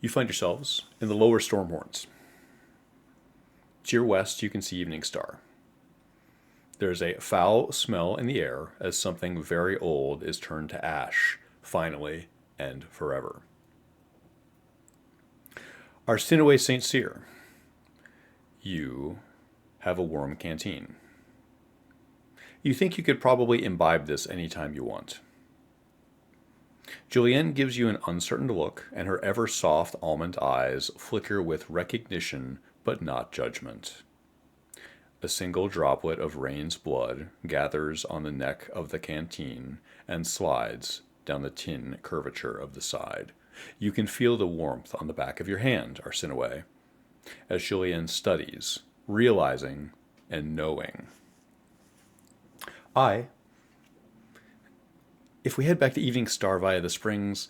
You find yourselves in the lower storm horns. To your west, you can see Evening Star. There's a foul smell in the air as something very old is turned to ash, finally and forever. Arsinoe St. Cyr, you have a warm canteen. You think you could probably imbibe this anytime you want. Julienne gives you an uncertain look, and her ever soft almond eyes flicker with recognition but not judgment. A single droplet of Rain's blood gathers on the neck of the canteen and slides down the tin curvature of the side. You can feel the warmth on the back of your hand, Arsinoe, as Julienne studies, realizing and knowing. I, if we head back to Evening Star via the springs,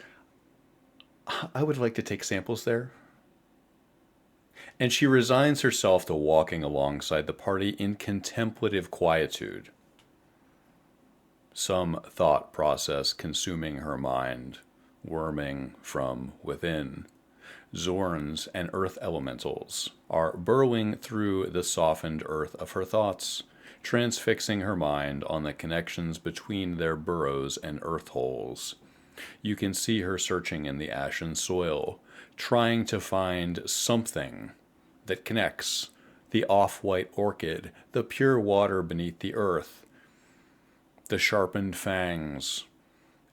I would like to take samples there. And she resigns herself to walking alongside the party in contemplative quietude, some thought process consuming her mind, worming from within. Zorns and earth elementals are burrowing through the softened earth of her thoughts, transfixing her mind on the connections between their burrows and earth holes. You can see her searching in the ashen soil, trying to find something that connects the off-white orchid, the pure water beneath the earth, the sharpened fangs,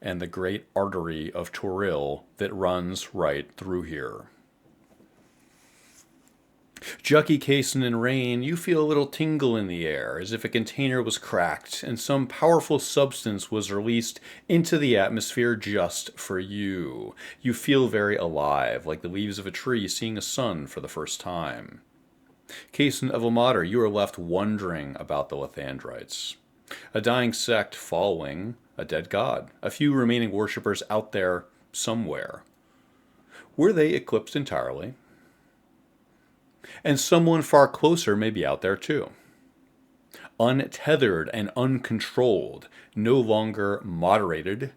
and the great artery of Toril that runs right through here. Jucky, Cason, and Rain, you feel a little tingle in the air, as if a container was cracked and some powerful substance was released into the atmosphere just for you. You feel very alive, like the leaves of a tree seeing a sun for the first time. Cason of Amater, you are left wondering about the Lathandrites. A dying sect following a dead god. A few remaining worshippers out there somewhere. Were they eclipsed entirely? And someone far closer may be out there too. Untethered and uncontrolled, no longer moderated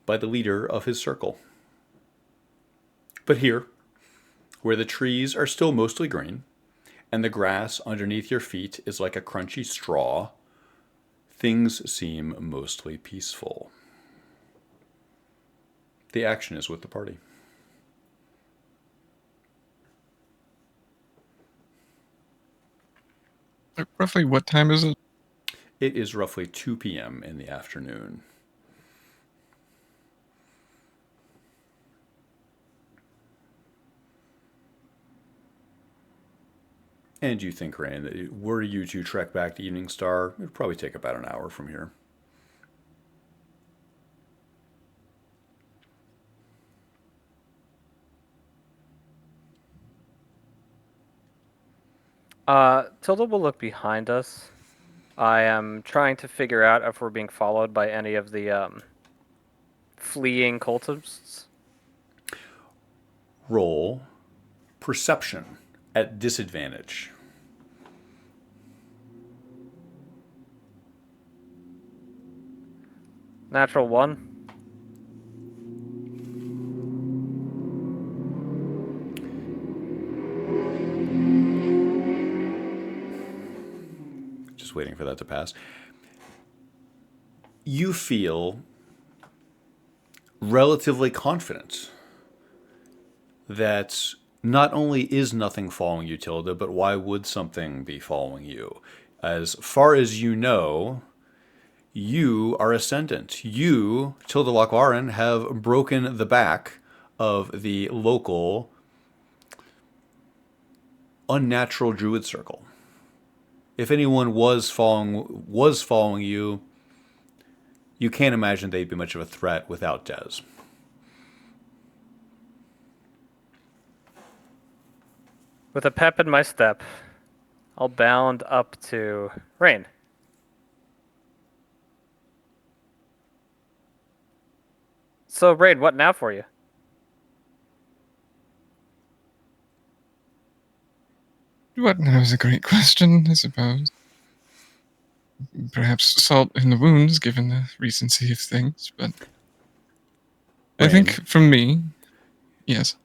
by the leader of his circle. But here, where the trees are still mostly green, and the grass underneath your feet is like a crunchy straw, things seem mostly peaceful. The action is with the party. Roughly what time is it? It is roughly 2 p.m. in the afternoon. And you think, Rain, that were you to trek back to Evening Star, it would probably take about an hour from here. Tilda will look behind us. I am trying to figure out if we're being followed by any of the fleeing cultists. Roll perception at disadvantage. Natural 1. Just waiting for that to pass. You feel relatively confident that not only is nothing following you, Tilda, but why would something be following you? As far as you know, you are ascendant. You, Tilda Lochwarren, have broken the back of the local unnatural druid circle. If anyone was following you, you can't imagine they'd be much of a threat without Des. With a pep in my step, I'll bound up to Rain. So, Rain, what now for you? What now is a great question, I suppose. Perhaps salt in the wounds, given the recency of things, but I Rain. think from me, yes.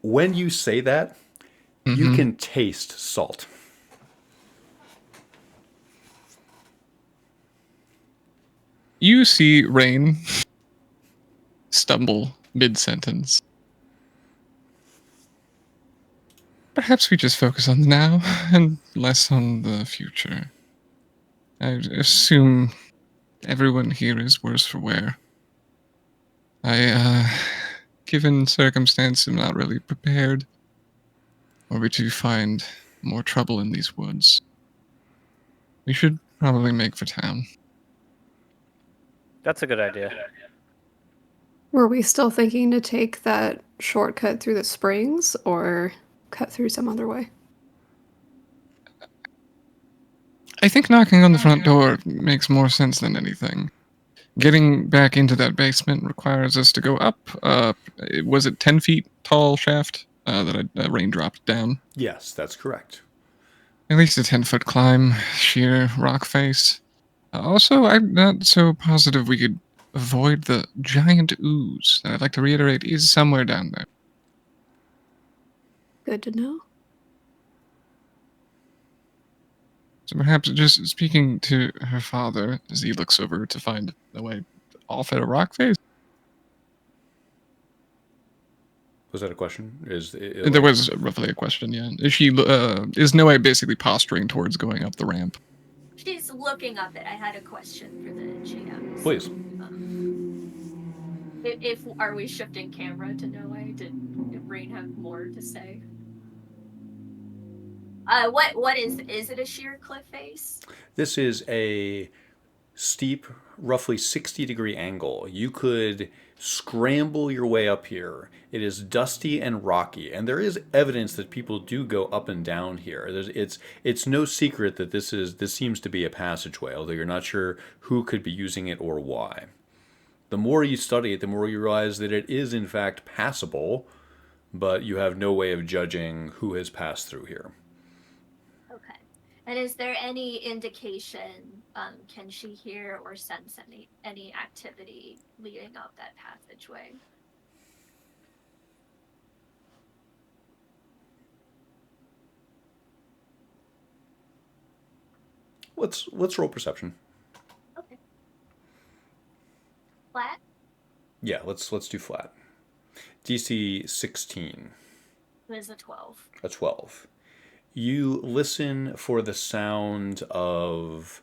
When you say that, you Mm-hmm. can taste salt. You see Rain stumble mid-sentence. Perhaps we just focus on the now and less on the future. I assume everyone here is worse for wear. Given circumstance, am not really prepared. Were we to find more trouble in these woods, we should probably make for town. That's a good idea. Were we still thinking to take that shortcut through the springs or cut through some other way? I think knocking on the front door makes more sense than anything. Getting back into that basement requires us to go up. Was it 10 feet tall shaft that Rain dropped down? Yes, that's correct. At least a 10-foot climb, sheer rock face. Also, I'm not so positive we could avoid the giant ooze that I'd like to reiterate is somewhere down there. Good to know. So perhaps just speaking to her father as he looks over to find the way off at a rock face. Was that a question? There was roughly a question, yeah. Is Noe basically posturing towards going up the ramp? She's looking up it. I had a question for the GM. Please. If are we shifting camera to Noe? Did Rain have more to say? What is it a sheer cliff face? This is a steep, roughly 60-degree angle. You could scramble your way up here. It is dusty and rocky, and there is evidence that people do go up and down here. It's no secret that this seems to be a passageway, although you're not sure who could be using it or why. The more you study it, the more you realize that it is in fact passable, but you have no way of judging who has passed through here. Okay. And is there any indication? Can she hear or sense any activity leading up that passageway? Let's roll perception. Okay. Flat? Yeah, let's do flat. DC 16. It is a 12. A 12. You listen for the sound of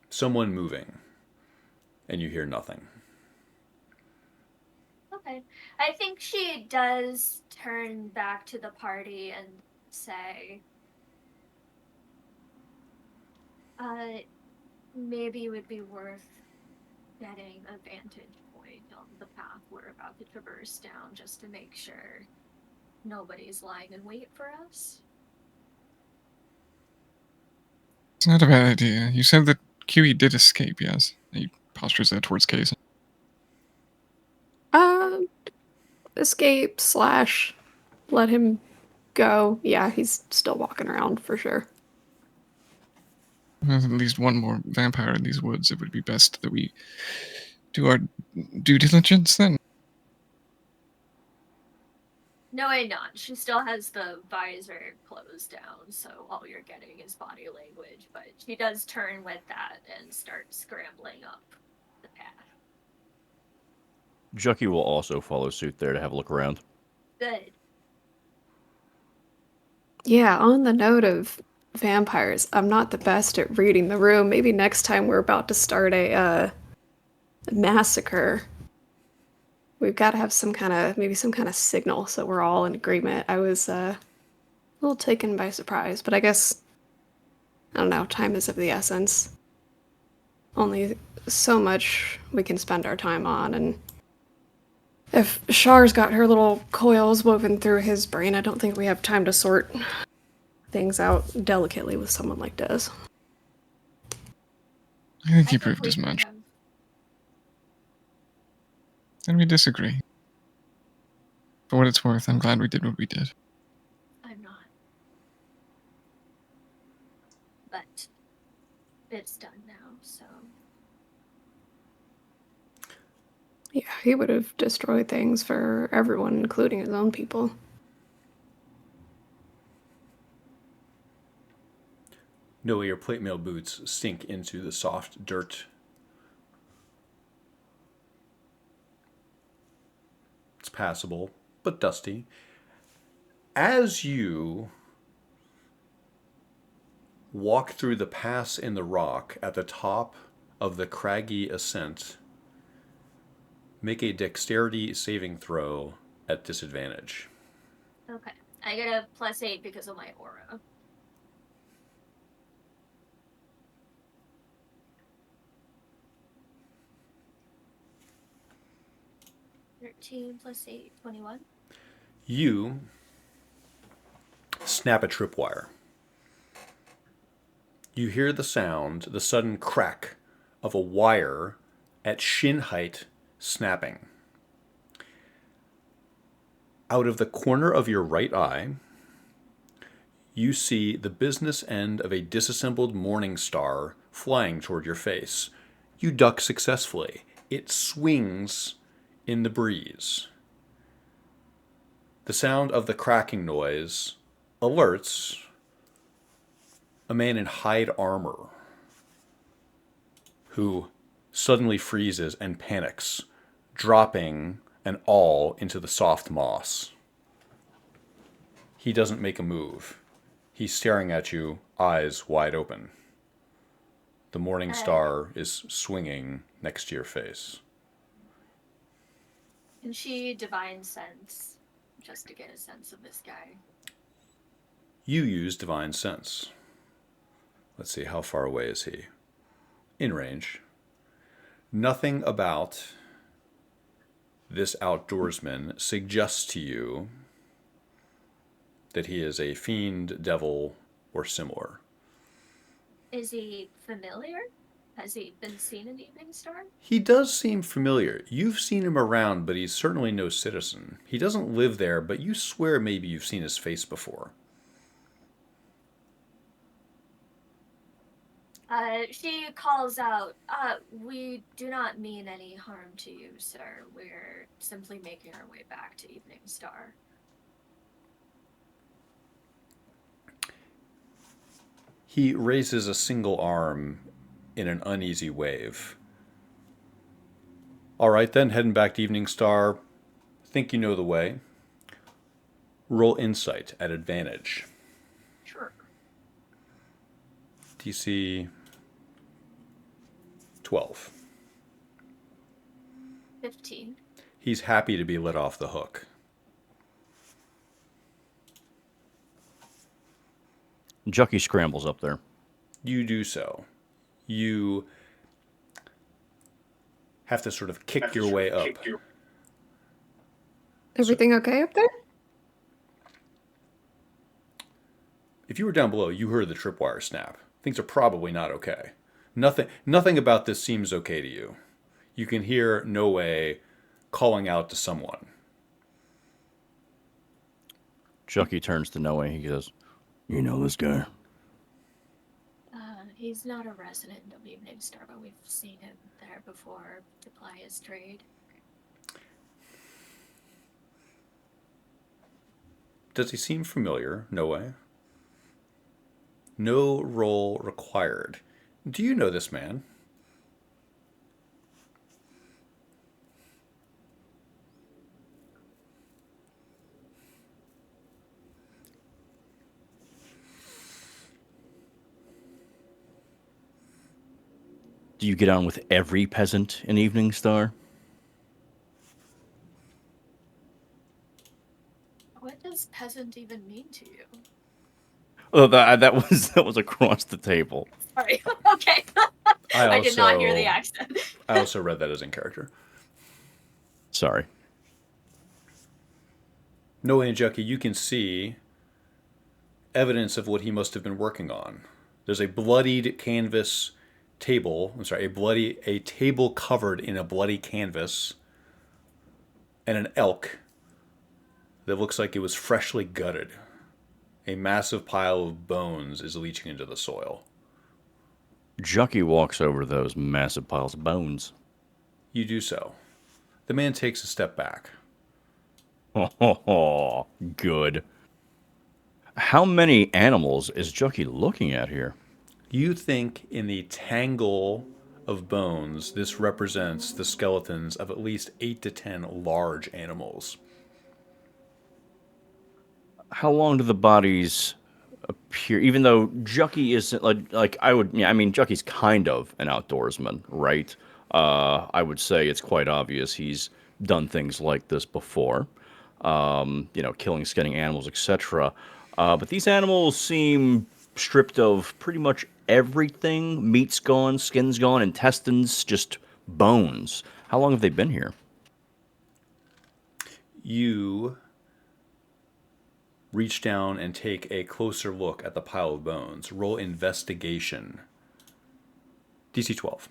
someone moving, and you hear nothing. Okay. I think she does turn back to the party and say, maybe it would be worth getting a vantage point on the path we're about to traverse down just to make sure nobody's lying in wait for us. It's not a bad idea. You said that QE did escape, yes? He postures that towards Case. Escape / let him go. Yeah, he's still walking around for sure. There's at least one more vampire in these woods. It would be best that we do our due diligence then. No, I'm not. She still has the visor closed down, so all you're getting is body language, but she does turn with that and start scrambling up the path. Jucky will also follow suit there to have a look around. Good. Yeah, on the note of vampires, I'm not the best at reading the room. Maybe next time we're about to start a massacre, we've got to have some kind of signal so we're all in agreement. I was a little taken by surprise, but I guess, I don't know, time is of the essence. Only so much we can spend our time on, and if Char's got her little coils woven through his brain, I don't think we have time to sort things out delicately with someone like Des. I think he I think proved we as could much. have- And we disagree. For what it's worth, I'm glad we did what we did. I'm not. But it's done now, so. Yeah, he would have destroyed things for everyone, including his own people. No, your plate mail boots sink into the soft dirt. It's passable, but dusty. As you walk through the pass in the rock at the top of the craggy ascent, make a dexterity saving throw at disadvantage. Okay. I get a +8 because of my aura. (13 + 8, 21). You snap a tripwire. You hear the sound, the sudden crack of a wire at shin height snapping. Out of the corner of your right eye, you see the business end of a disassembled Morning Star flying toward your face. You duck successfully. It swings in the breeze. The sound of the cracking noise alerts a man in hide armor who suddenly freezes and panics, dropping an awl into the soft moss. He doesn't make a move. He's staring at you, eyes wide open. The Morning Star is swinging next to your face. Can she divine sense just to get a sense of this guy? You use Divine Sense. Let's see, how far away is he? In range. Nothing about this outdoorsman suggests to you that he is a fiend, devil, or similar. Is he familiar? Has he been seen in Evening Star? He does seem familiar. You've seen him around, but he's certainly no citizen. He doesn't live there, but you swear maybe you've seen his face before. She calls out, we do not mean any harm to you, sir. We're simply making our way back to Evening Star. He raises a single arm in an uneasy wave. All right, then, heading back to Evening Star. Think you know the way. Roll Insight at advantage. Sure. DC 12. 15. He's happy to be let off the hook. Jucky scrambles up there. You do so. You have to sort of kick your way up. Everything okay up there? If you were down below, you heard the tripwire snap. Things are probably not okay. Nothing about this seems okay to you. You can hear Noe calling out to someone. Jucky turns to Noe. He goes, "You know this guy?" He's not a resident of Evening Star, but we've seen him there before to ply his trade. Does he seem familiar, Noe? No roll required. Do you know this man? Do you get on with every peasant in Evening Star? What does peasant even mean to you? Oh, that was across the table. Sorry. Okay. I did not hear the accent. I also read that as in character. Sorry. Noe and Jucky, you can see evidence of what he must have been working on. There's a bloodied canvas table. I'm sorry, a table covered in a bloody canvas, and an elk that looks like it was freshly gutted. A massive pile of bones is leaching into the soil. Jucky walks over those massive piles of bones. You do so. The man takes a step back. Oh, good. How many animals is Jucky looking at here? You think in the tangle of bones, this represents the skeletons of at least 8 to 10 large animals. How long do the bodies appear? Even though Jucky isn't like I would, yeah, I mean Jucky's kind of an outdoorsman, right? I would say it's quite obvious he's done things like this before, killing, skinning animals, etc. But these animals seem stripped of pretty much everything. Meat's gone, skin's gone, intestines, just bones. How long have they been here? You reach down and take a closer look at the pile of bones. Roll investigation. DC 12.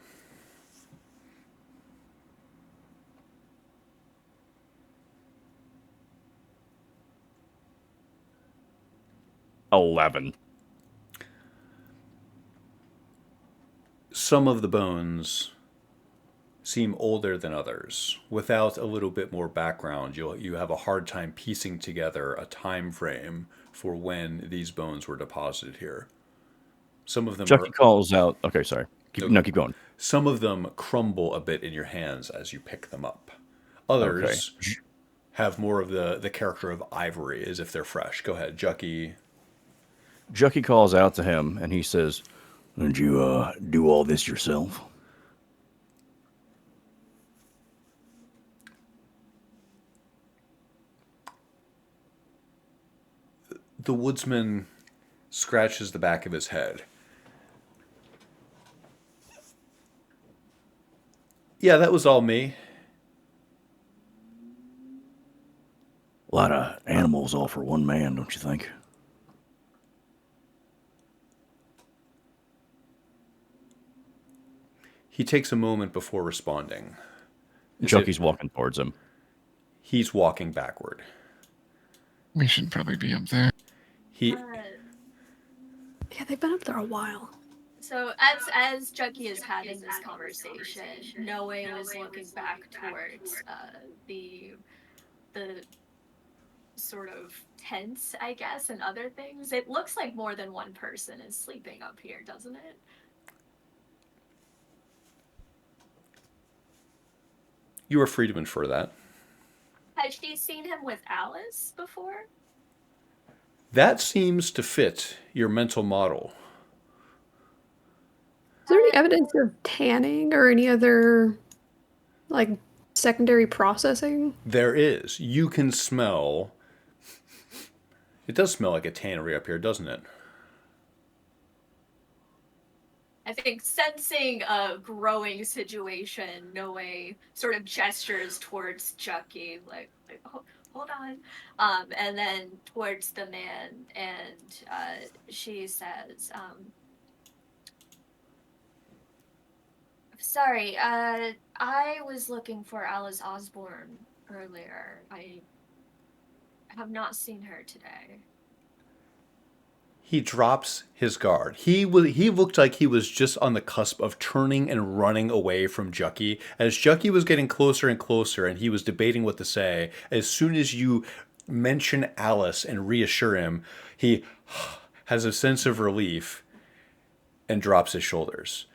$11. Some of the bones seem older than others. Without a little bit more background, you have a hard time piecing together a time frame for when these bones were deposited here. Some of them Jucky calls out. Okay, sorry. Keep going. Some of them crumble a bit in your hands as you pick them up. Others have more of the character of ivory, as if they're fresh. Go ahead, Jucky. Jucky calls out to him, and he says, "Did you do all this yourself?" The woodsman scratches the back of his head. Yeah, that was all me. A lot of animals all for one man, don't you think? He takes a moment before responding. Jucky's walking towards him. He's walking backward. We should probably be up there. Yeah, they've been up there a while. So as Jucky is having this conversation, Noe was looking back towards the sort of tents, I guess, and other things. It looks like more than one person is sleeping up here, doesn't it? You are free to infer that. Has she seen him with Alice before? That seems to fit your mental model. Is there any evidence of tanning or any other, like, secondary processing? There is. You can smell. It does smell like a tannery up here, doesn't it? I think sensing a growing situation, Noe sort of gestures towards Jucky, like hold on, and then towards the man, and she says, "Sorry, I was looking for Alice Osborne earlier. I have not seen her today." He drops his guard. He looked like he was just on the cusp of turning and running away from Jucky. As Jucky was getting closer and closer and he was debating what to say, as soon as you mention Alice and reassure him, he has a sense of relief and drops his shoulders.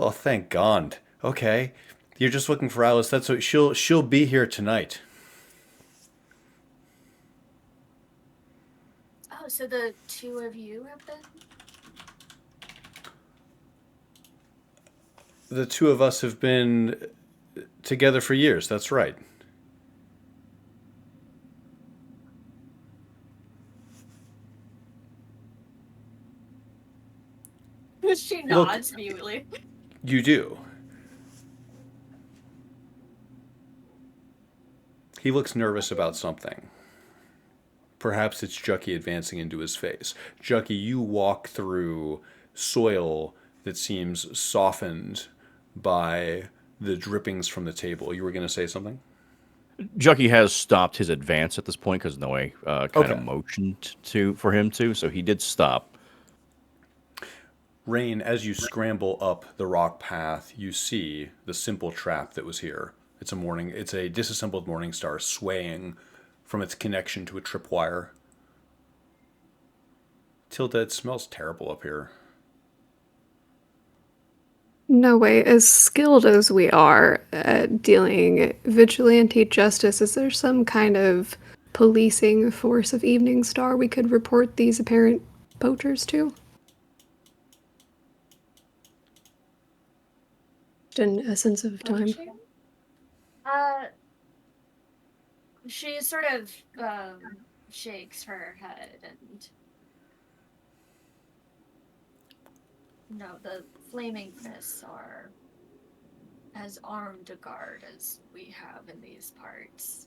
Oh, thank God. Okay. You're just looking for Alice. That's what she'll be here tonight. Oh, so the two of you have been? The two of us have been together for years. That's right. She nods mutely. You do. He looks nervous about something. Perhaps it's Jucky advancing into his face. Jucky, you walk through soil that seems softened by the drippings from the table. You were going to say something? Jucky has stopped his advance at this point because Noe kind of motioned for him to, so he did stop. Rain, as you scramble up the rock path, you see the simple trap that was here. It's a disassembled morning star swaying from its connection to a tripwire. Tilda, it smells terrible up here. No way, as skilled as we are at dealing vigilante justice, is there some kind of policing force of Evening Star we could report these apparent poachers to? In essence of time. Uh, she sort of shakes her head and no, the Flaming Fists are as armed a guard as we have in these parts.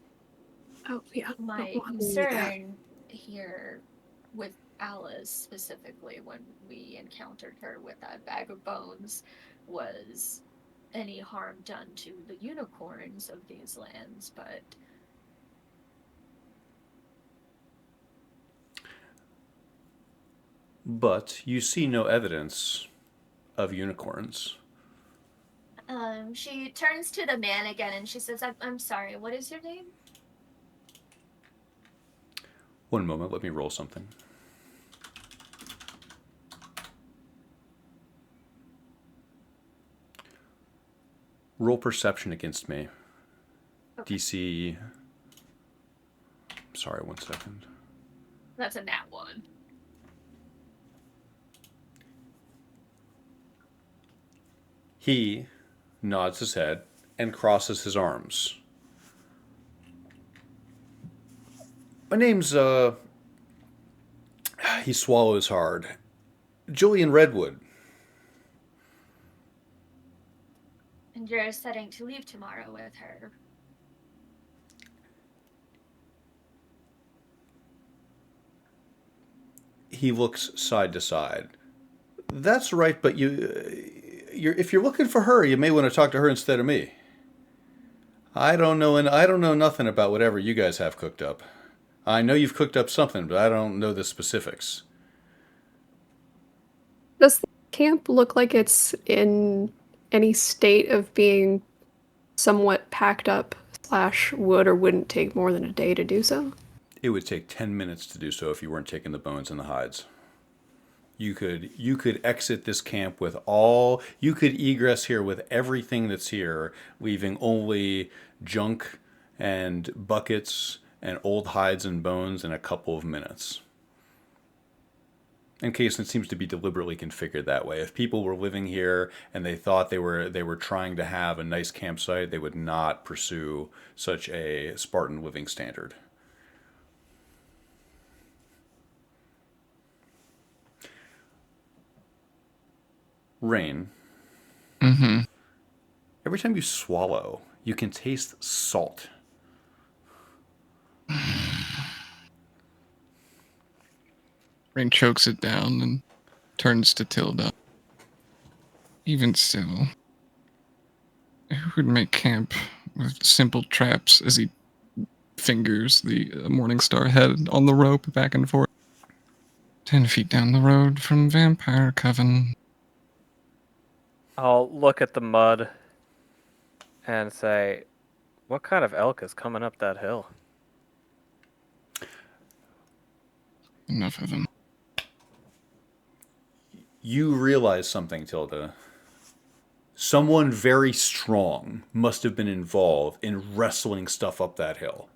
Oh, yeah. My don't want to do that. concern here with Alice specifically when we encountered her with that bag of bones was any harm done to the unicorns of these lands, but you see no evidence of unicorns. she turns to the man again and she says, I'm sorry, what is your name? One moment, let me roll something. Roll perception against me. Okay. DC. Sorry, 1 second. That's a nat 1. He nods his head and crosses his arms. My name's, he swallows hard. Julian Redwood. And you're setting to leave tomorrow with her. He looks side to side. That's right, but if you're looking for her, you may want to talk to her instead of me. I don't know nothing about whatever you guys have cooked up. I know you've cooked up something, but I don't know the specifics. Does the camp look like it's in any state of being somewhat packed up / would or wouldn't take more than a day to do so? It would take 10 minutes to do so if you weren't taking the bones and the hides. You could exit this camp with all, you could egress here with everything that's here, leaving only junk and buckets and old hides and bones in a couple of minutes. In case it seems to be deliberately configured that way. If people were living here and they thought they were trying to have a nice campsite, they would not pursue such a Spartan living standard. Rain. Mm-hmm. Every time you swallow, you can taste salt. Rain chokes it down and turns to Tilda. Even still, who would make camp with simple traps as he fingers the Morningstar head on the rope back and forth? 10 feet down the road from Vampire Coven. I'll look at the mud and say, what kind of elk is coming up that hill? Enough of them. You realize something, Tilda. Someone very strong must have been involved in wrestling stuff up that hill.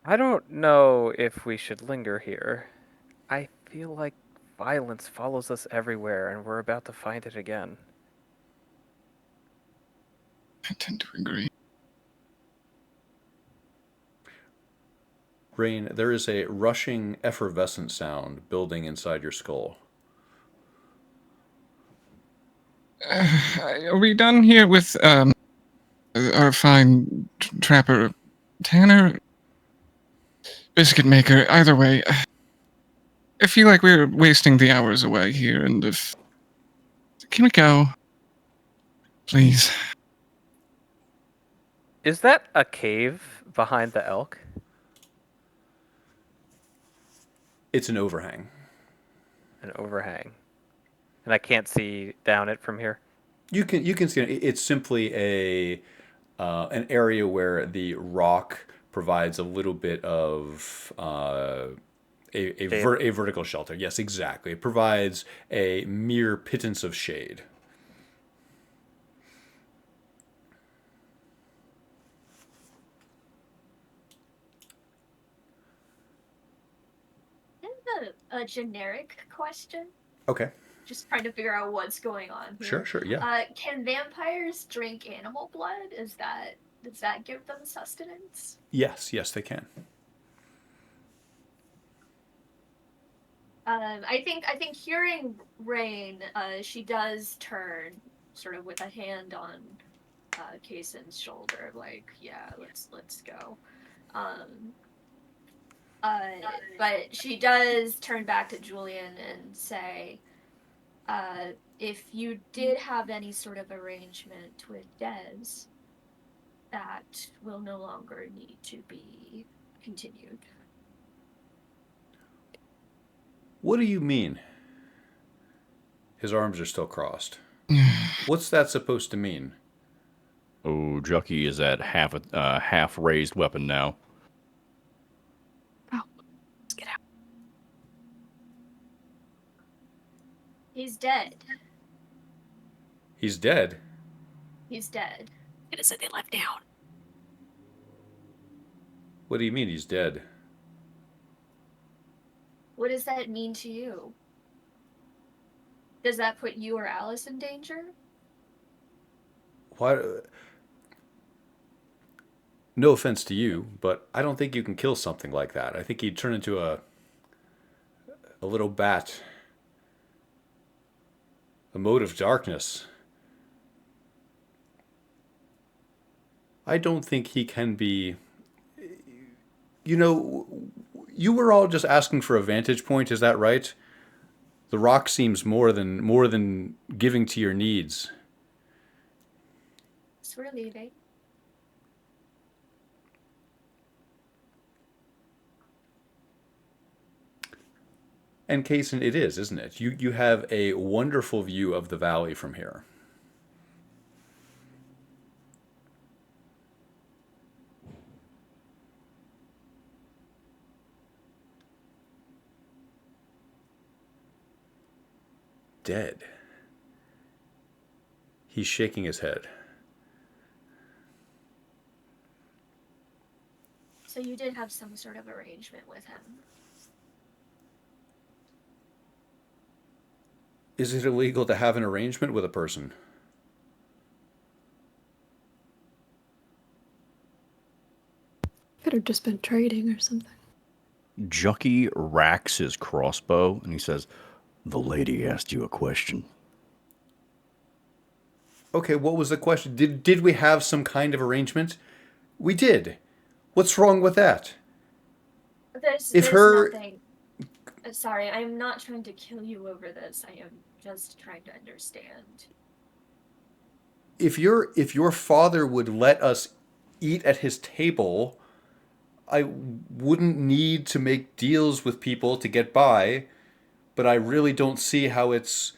I don't know if we should linger here. I feel like violence follows us everywhere, and we're about to find it again. I tend to agree. Rain, there is a rushing, effervescent sound building inside your skull. Are we done here with our fine trapper Tanner? Biscuit maker, either way. I feel like we're wasting the hours away here, and if... Can we go? Please. Is that a cave behind the elk? It's an overhang. An overhang. And I can't see down it from here? You can see it's simply an area where the rock provides a little bit of a vertical shelter. Yes, exactly. It provides a mere pittance of shade. I have a generic question. Okay. Just trying to figure out what's going on here. Sure, sure, yeah. Can vampires drink animal blood? Does that give them sustenance? Yes, yes, they can. I think hearing Rain, she does turn sort of with a hand on Kaysen's shoulder, like, yeah, let's go. Um, but she does turn back to Julian and say, if you did have any sort of arrangement with Des, that will no longer need to be continued. What do you mean? His arms are still crossed. What's that supposed to mean? Oh, Jucky is at half raised weapon now. Let's get out. He's dead. He's dead. He's dead. It is said they left down. What do you mean he's dead? What does that mean to you? Does that put you or Alice in danger? Why? No offense to you, but I don't think you can kill something like that. I think he'd turn into a little bat, a mote of darkness. I don't think he can be. You know, you were all just asking for a vantage point. Is that right? The rock seems more than giving to your needs. So we're leaving. And Kaysen, it is, isn't it? You have a wonderful view of the valley from here. Dead. He's shaking his head. So you did have some sort of arrangement with him. Is it illegal to have an arrangement with a person? Could have just been trading or something. Jucky racks his crossbow and he says, "The lady asked you a question." Okay, what was the question? Did we have some kind of arrangement? We did. What's wrong with that? There's her- nothing. Sorry, I'm not trying to kill you over this. I am just trying to understand. If your father would let us eat at his table, I wouldn't need to make deals with people to get by, but I really don't see how it's.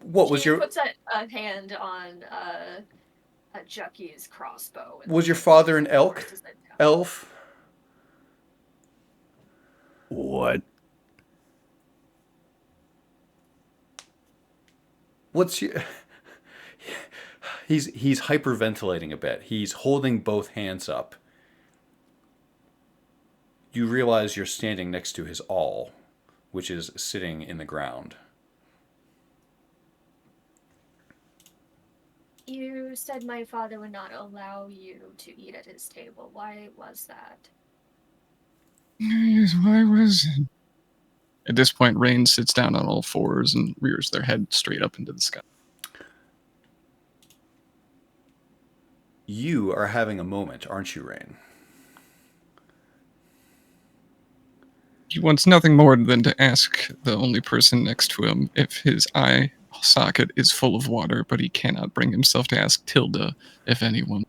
What was She your puts a hand on a Jucky's crossbow. And was your father an elk? forces it down. Elf? What? What's your He's hyperventilating a bit. He's holding both hands up. You realize you're standing next to his awl, which is sitting in the ground. You said my father would not allow you to eat at his table. Why was that? Yes, why was it? At this point, Rain sits down on all fours and rears their head straight up into the sky. You are having a moment, aren't you, Rain? He wants nothing more than to ask the only person next to him if his eye socket is full of water, but he cannot bring himself to ask Tilda if anyone.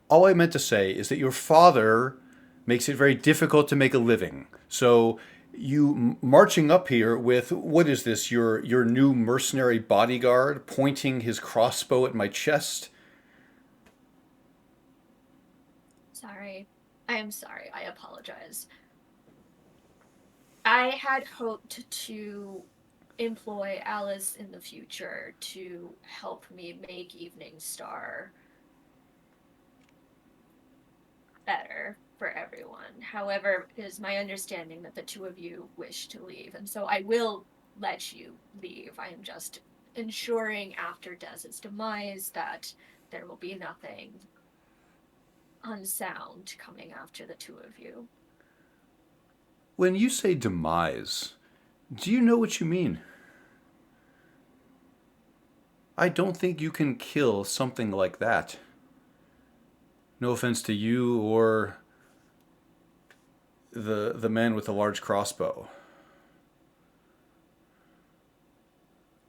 All I meant to say is that your father makes it very difficult to make a living. So marching up here with, what is this, your new mercenary bodyguard pointing his crossbow at my chest? Sorry. I am sorry. I apologize. I had hoped to employ Alice in the future to help me make Evening Star better for everyone. However, it is my understanding that the two of you wish to leave, and so I will let you leave. I am just ensuring after Dez's demise that there will be nothing unsound coming after the two of you. When you say demise, do you know what you mean? I don't think you can kill something like that. No offense to you or the man with the large crossbow.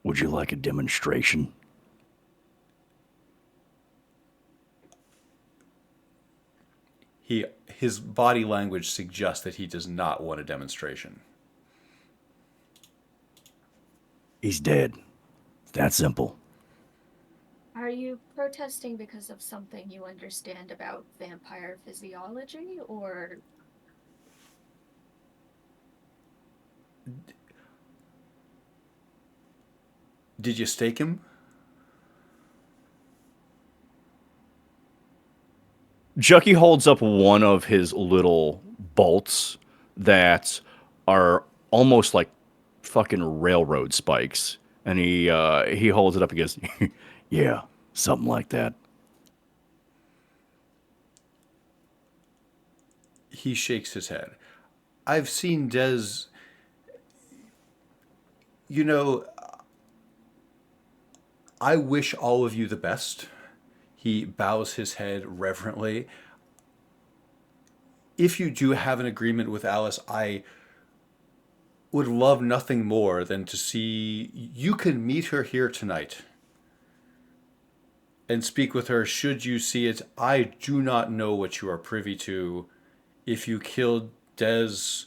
Would you like a demonstration? His body language suggests that he does not want a demonstration. He's dead. It's that simple. Are you protesting because of something you understand about vampire physiology, or... Did you stake him? Jucky holds up one of his little bolts that are almost like fucking railroad spikes, and he holds it up and goes, "Yeah, something like that." He shakes his head. I've seen Dez. You know, I wish all of you the best. He bows his head reverently. If you do have an agreement with Alice, I would love nothing more than to see you can meet her here tonight and speak with her should you see it. I do not know what you are privy to. If you killed Dez,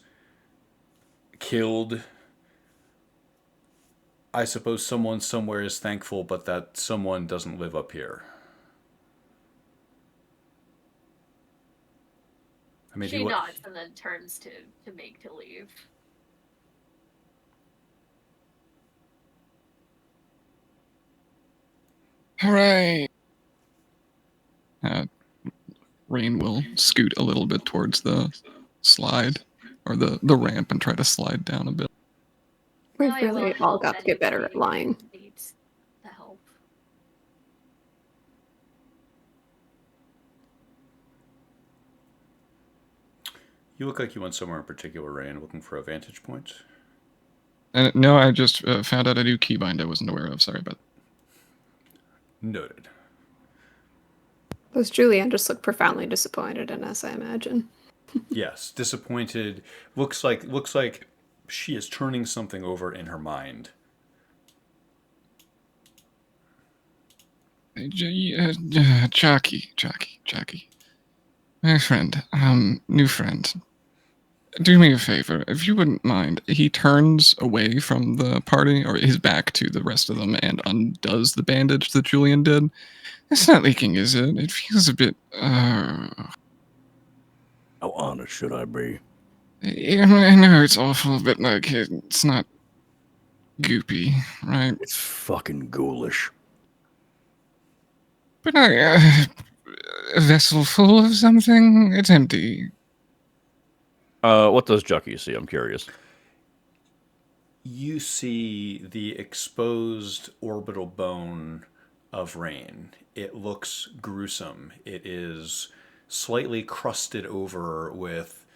I suppose someone somewhere is thankful, but that someone doesn't live up here. I mean, She nods and then turns to make to leave. All right. Rain will scoot a little bit towards the slide or the ramp and try to slide down a bit. We've I will really all help got to get better at anybody lying. who needs the help. You look like you went somewhere in particular, Rain, looking for a vantage point. No, I just found out a new keybind I wasn't aware of. Sorry about that. Noted. Those Julianne just looked profoundly disappointed in us, I imagine. Yes, disappointed. Looks like she is turning something over in her mind. Jockey. My friend, new friend. Do me a favor, if you wouldn't mind. He turns away from the party, or his back to the rest of them, and undoes the bandage that Julian did. It's not leaking, is it? It feels a bit, How honest should I be? I know it's awful, but like, it's not goopy, right? It's fucking ghoulish. But a vessel full of something? It's empty. What does Jucky see? I'm curious. You see the exposed orbital bone of Rain. It looks gruesome. It is slightly crusted over with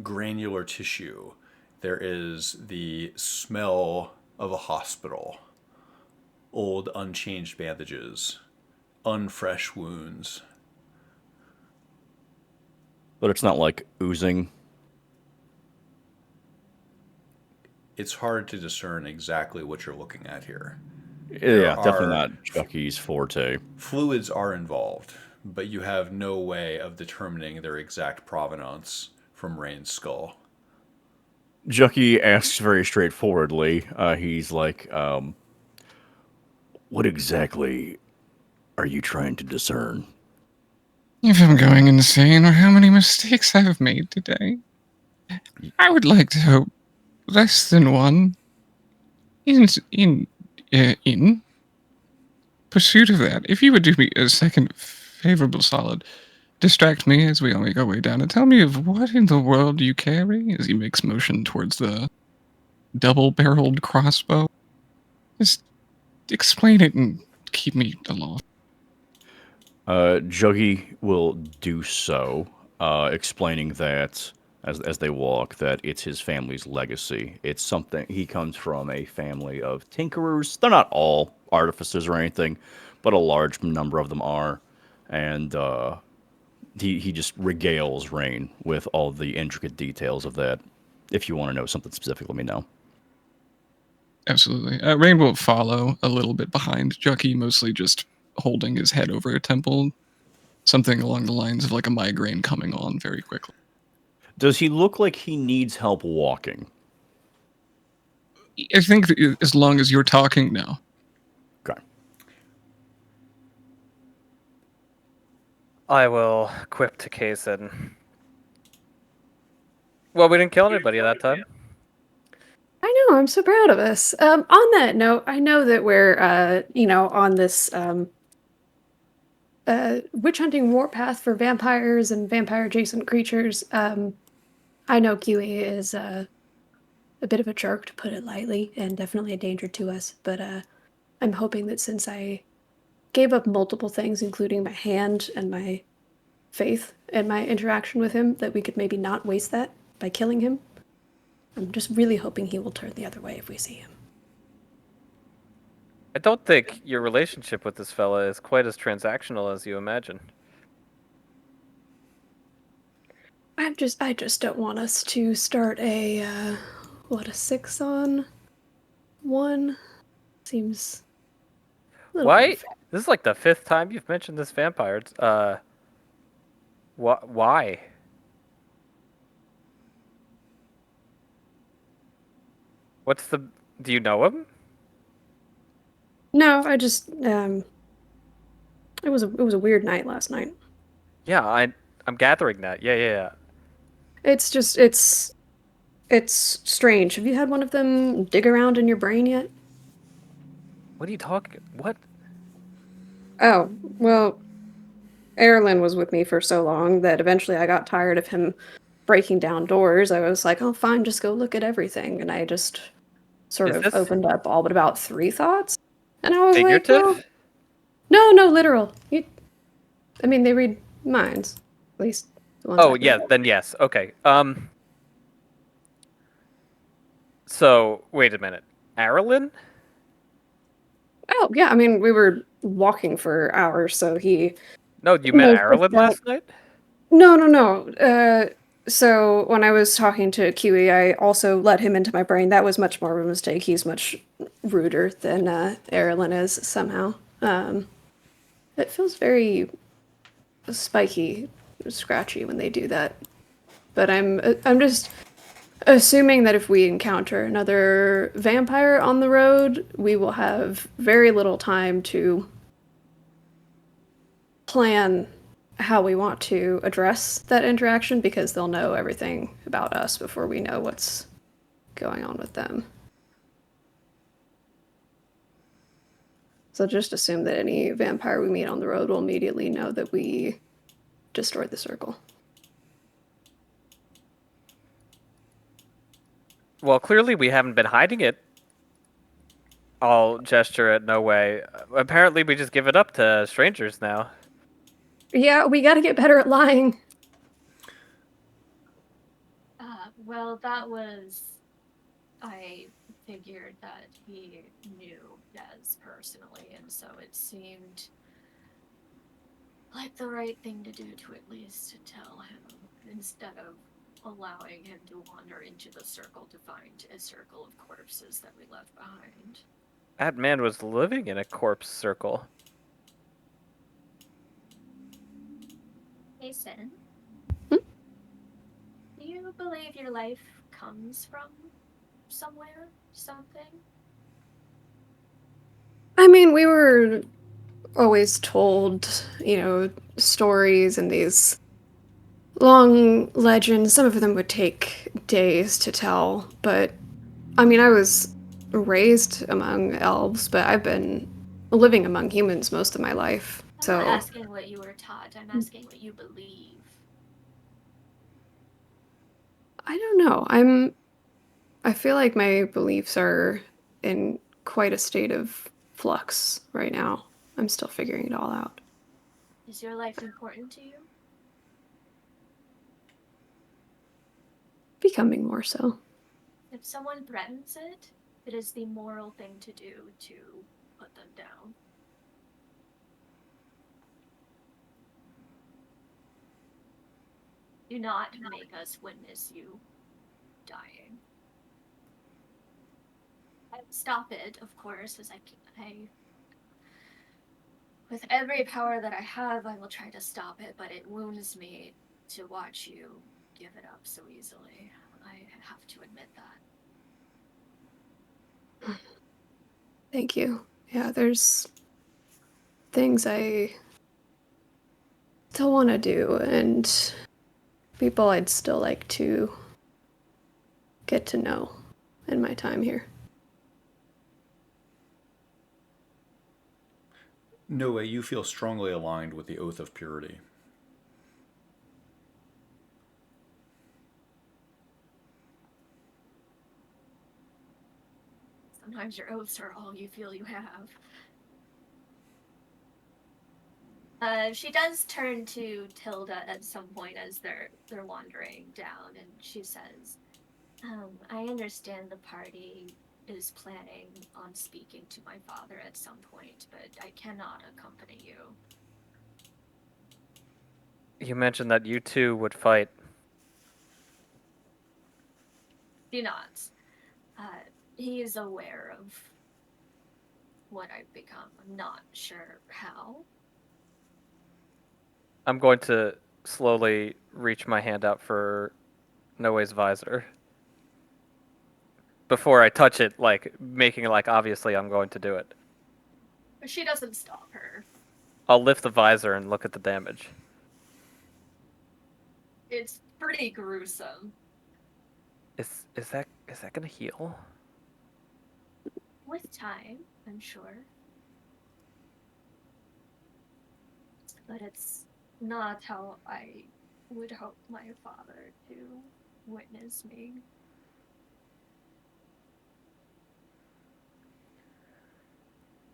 granular tissue. There is the smell of a hospital. Old, unchanged bandages. Unfresh wounds. But it's not like oozing. It's hard to discern exactly what you're looking at here. Yeah, definitely not Jucky's forte. Fluids are involved, but you have no way of determining their exact provenance from Rain's skull. Jucky asks very straightforwardly. He's like, "What exactly are you trying to discern?" If I'm going insane or how many mistakes I've made today, I would like to hope less than one. In pursuit of that, if you would do me a second favorable solid, distract me as we make our way down and tell me of what in the world you carry as he makes motion towards the double-barreled crossbow. Just explain it and keep me aloft. Juggy will do so, explaining that as they walk, that it's his family's legacy. It's something he comes from a family of tinkerers. They're not all artificers or anything, but a large number of them are. And he just regales Rain with all the intricate details of that. If you want to know something specific, let me know. Absolutely. Rain will follow a little bit behind Jucky, mostly just holding his head over a temple. Something along the lines of like a migraine coming on very quickly. Does he look like he needs help walking? I think that as long as you're talking now. Okay. I will quip to Kaysen. Well, we didn't kill anybody that time. I know, I'm so proud of us. On that note, I know that we're, on this witch hunting warpath for vampires and vampire adjacent creatures. I know Kiwi is a bit of a jerk, to put it lightly, and definitely a danger to us, but I'm hoping that since I gave up multiple things, including my hand and my faith and my interaction with him, that we could maybe not waste that by killing him. I'm just really hoping he will turn the other way if we see him. I don't think your relationship with this fella is quite as transactional as you imagine. I just don't want us to start a 6-on-1 seems a little Why? unfair. This is like the 5th time you've mentioned this vampire. Why? What's the? Do you know him? No, I just it was a weird night last night. Yeah, I'm gathering that. Yeah. It's just it's strange. Have you had one of them dig around in your brain yet? What are you talking? What? Oh, well, Erlen was with me for so long that eventually I got tired of him breaking down doors. I was like, oh, fine, just go look at everything. And I just sort Is of this opened up all but about 3 thoughts. And I was like, figurative? well, no, literal. I mean, they read minds. At least the ones Oh I've yeah, read. then yes. Okay. So wait a minute, Arlen? Oh, yeah, I mean, we were walking for hours, so he No, you met most of Arlen that. last night. No. So when I was talking to Kiwi, I also let him into my brain. That was much more of a mistake. He's much ruder than Erlen is somehow. It feels very spiky, scratchy when they do that. But I'm just assuming that if we encounter another vampire on the road, we will have very little time to plan how we want to address that interaction because they'll know everything about us before we know what's going on with them. So just assume that any vampire we meet on the road will immediately know that we destroyed the circle. Well, clearly we haven't been hiding it. I'll gesture at No Way. Apparently we just give it up to strangers now. Yeah, we gotta get better at lying. Well, that was. I figured that he knew Des personally, and so it seemed like the right thing to do to at least tell him instead of allowing him to wander into the circle to find a circle of corpses that we left behind. That man was living in a corpse circle. Jason, Hmm? do you believe your life comes from somewhere, something? I mean, we were always told, stories and these long legends. Some of them would take days to tell, but I mean, I was raised among elves, but I've been living among humans most of my life. I'm So not asking what you were taught, I'm asking what you believe. I don't know. I feel like my beliefs are in quite a state of flux right now. I'm still figuring it all out. Is your life important to you? Becoming more so. If someone threatens it, it is the moral thing to do to put them down. Do not make us witness you dying. I will stop it, of course, as with every power that I have, I will try to stop it, but it wounds me to watch you give it up so easily. I have to admit that. Thank you. Yeah, there's things I still want to do, and people I'd still like to get to know in my time here. Noe, you feel strongly aligned with the Oath of Purity. Sometimes your oaths are all you feel you have. She does turn to Tilda at some point as they're wandering down, and she says, I understand the party is planning on speaking to my father at some point, but I cannot accompany you. You mentioned that you two would fight. He nods. He is aware of what I've become. I'm not sure how. I'm going to slowly reach my hand out for Noe's visor. Before I touch it, like, making it like obviously I'm going to do it. But she doesn't stop her. I'll lift the visor and look at the damage. It's pretty gruesome. Is that gonna heal? With time, I'm sure. But it's not how I would hope my father to witness me.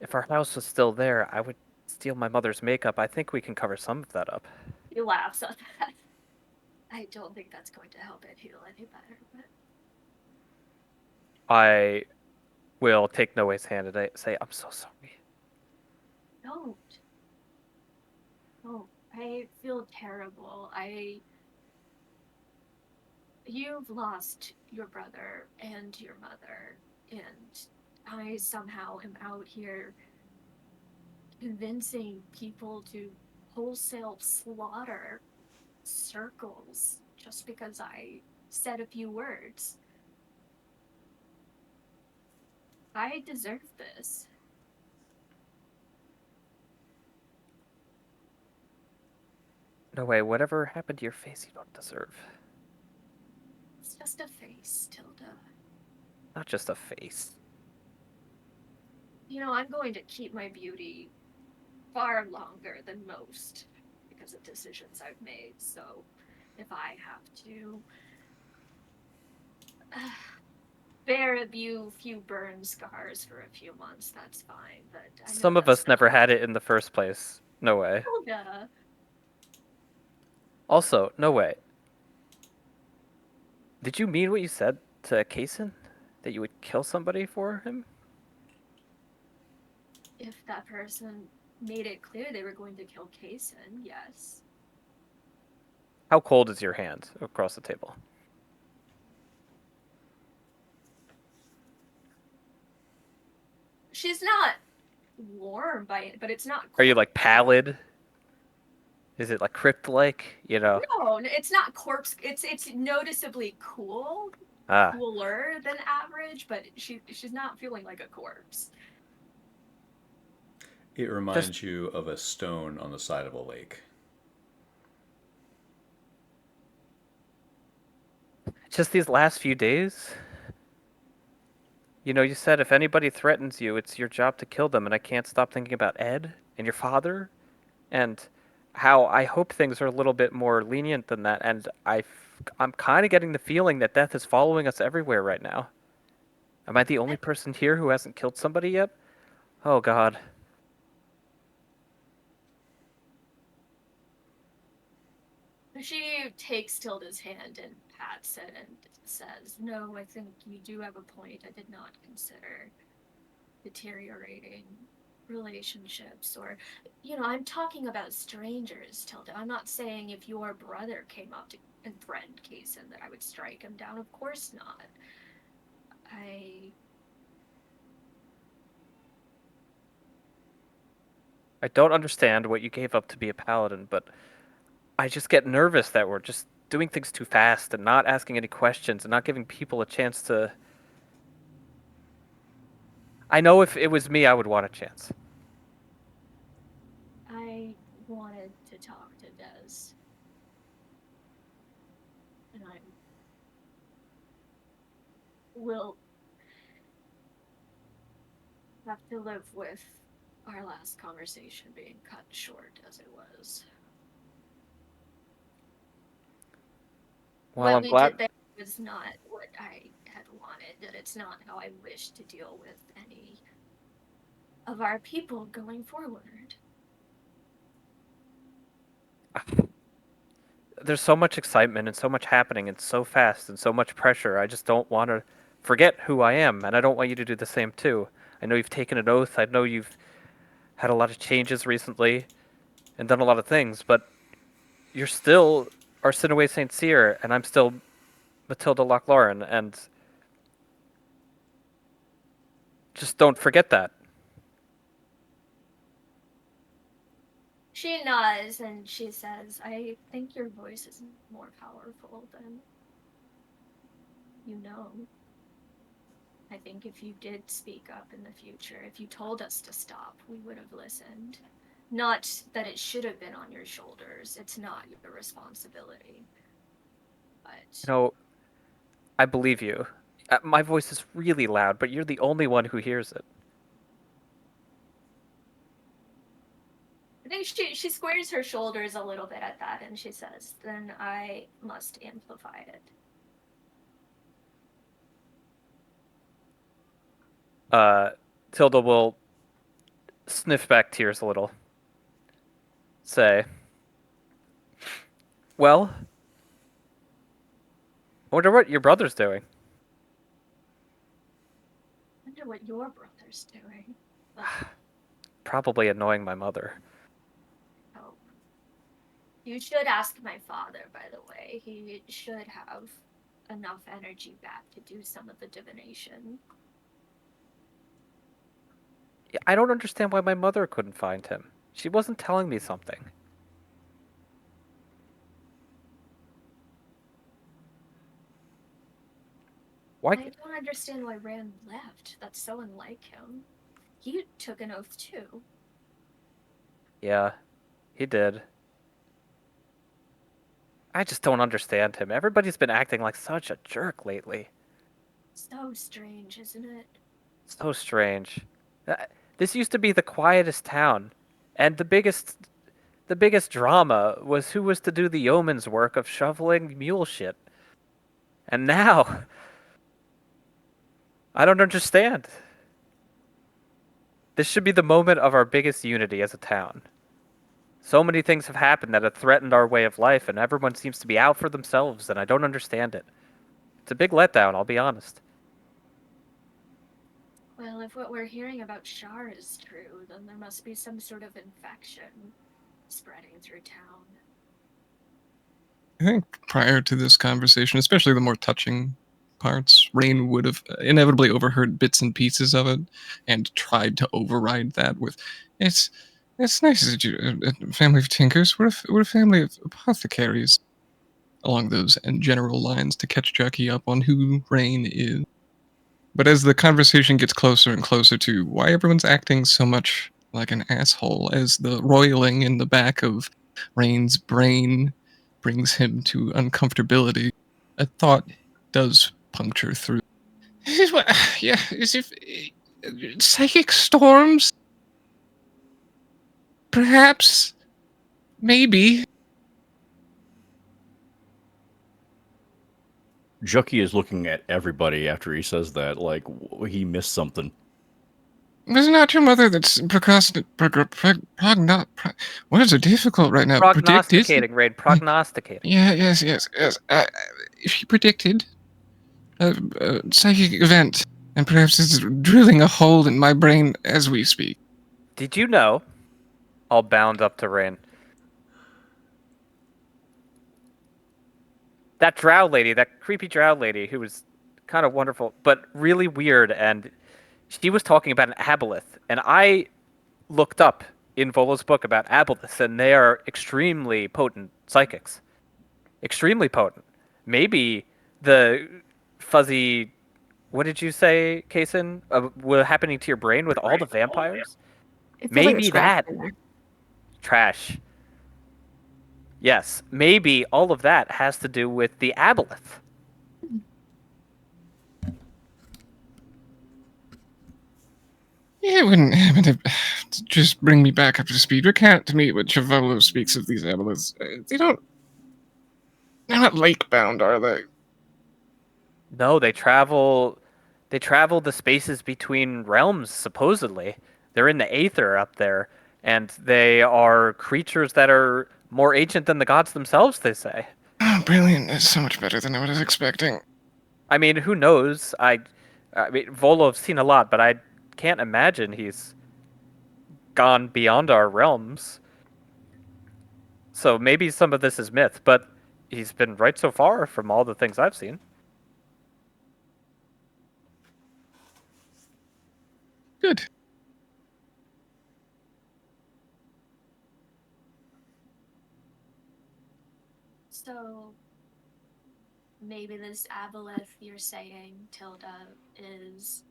If our house was still there, I would steal my mother's makeup. I think we can cover some of that up. He laughs at that. I don't think that's going to help it heal any better, but I will take Noe's hand and I say, I'm so sorry. don't. Oh, I feel terrible. You've lost your brother and your mother, and I somehow am out here convincing people to wholesale slaughter circles just because I said a few words. I deserve this. No way, whatever happened to your face you don't deserve. It's just a face, Tilda. Not just a face. You know, I'm going to keep my beauty far longer than most because of decisions I've made, so if I have to bear a few burn scars for a few months, that's fine, but I know Some of that's us never not- had it in the first place. No way. Tilda. Also, no way. Did you mean what you said to Kaysen? That you would kill somebody for him? If that person made it clear they were going to kill Kaysen, yes. How cold is your hand across the table? She's not warm by it, but it's not Are you like pallid? Is it like crypt-like? You know? No, it's not corpse. It's noticeably cool. cooler than average, but she's not feeling like a corpse. It reminds you of a stone on the side of a lake. Just these last few days. You know, you said if anybody threatens you, it's your job to kill them, and I can't stop thinking about Ed and your father, and how I hope things are a little bit more lenient than that. And I'm kind of getting the feeling that death is following us everywhere right now. Am I the only person here who hasn't killed somebody yet? Oh God. She takes Tilda's hand and pats it and says, "No, I think you do have a point. I did not consider deteriorating relationships, or, I'm talking about strangers, Tilda. I'm not saying if your brother came up to and threatened Kaysen that I would strike him down. Of course not. I don't understand what you gave up to be a paladin, but I just get nervous that we're just doing things too fast and not asking any questions and not giving people a chance to... I know if it was me, I would want a chance. I wanted to talk to Des. And I will have to live with our last conversation being cut short as it was. Well, what I'm we glad... did there was not what I had wanted, and it's not how I wish to deal with any of our people going forward. There's so much excitement and so much happening and so fast and so much pressure. I just don't want to forget who I am, and I don't want you to do the same too. I know you've taken an oath. I know you've had a lot of changes recently and done a lot of things, but you're still Arsinoe St. Cyr, and I'm still Matilda Lochlauren, and just don't forget that. She nods and she says, "I think your voice is more powerful than you know. I think if you did speak up in the future, if you told us to stop, we would have listened. Not that it should have been on your shoulders. It's not your responsibility. But I believe you. My voice is really loud, but you're the only one who hears it." I think she squares her shoulders a little bit at that, and she says, "Then I must amplify it." Tilda will sniff back tears a little. Say, "Well, I wonder what your brother's doing." I wonder what your brother's doing. Probably annoying my mother. Oh. You should ask my father, by the way. He should have enough energy back to do some of the divination. I don't understand why my mother couldn't find him. She wasn't telling me something. Why? I don't understand why Rand left. That's so unlike him. He took an oath too. Yeah, he did. I just don't understand him. Everybody's been acting like such a jerk lately. So strange, isn't it? So strange. This used to be the quietest town, and the biggest drama was who was to do the yeoman's work of shoveling mule shit. And now, I don't understand. This should be the moment of our biggest unity as a town. So many things have happened that have threatened our way of life, and everyone seems to be out for themselves, and I don't understand it. It's a big letdown, I'll be honest. Well, if what we're hearing about Shar is true, then there must be some sort of infection spreading through town. I think prior to this conversation, especially the more touching parts, Rain would have inevitably overheard bits and pieces of it and tried to override that with, "It's nice that you a family of tinkers. We're a family of apothecaries." along those and general lines to catch Jackie up on who Rain is. But as the conversation gets closer and closer to why everyone's acting so much like an asshole, as the roiling in the back of Rain's brain brings him to uncomfortability, a thought does puncture through. This is what, yeah, as if psychic storms? Perhaps, maybe. Jucky is looking at everybody after he says that, like he missed something. Was it not your mother that's words are difficult right now. Predicted? Prognosticating, Rain. Prognosticating. Yeah, yes. She predicted a psychic event, and perhaps it's drilling a hole in my brain as we speak. Did you know? All bound up to Rain. That drow lady, that creepy drow lady who was kind of wonderful, but really weird, and she was talking about an aboleth, and I looked up in Volo's book about aboleths, and they are extremely potent psychics. Extremely potent. Maybe the fuzzy, what did you say, Kaysen, were happening to your brain with all the vampires? It feels like Maybe it's trash that. in there. Trash. Yes, maybe all of that has to do with the aboleth. Yeah, it wouldn't happen to just bring me back up to speed. Recount to me what Chavolo speaks of these aboleths. They're not lake-bound, are they? No, they travel the spaces between realms, supposedly. They're in the aether up there, and they are creatures that are more ancient than the gods themselves, they say. Oh, brilliant. That's so much better than I was expecting. I mean, who knows? I mean, Volov's seen a lot, but I can't imagine he's gone beyond our realms. So maybe some of this is myth, but he's been right so far from all the things I've seen. Good. So maybe this aboleth you're saying, Tilda, is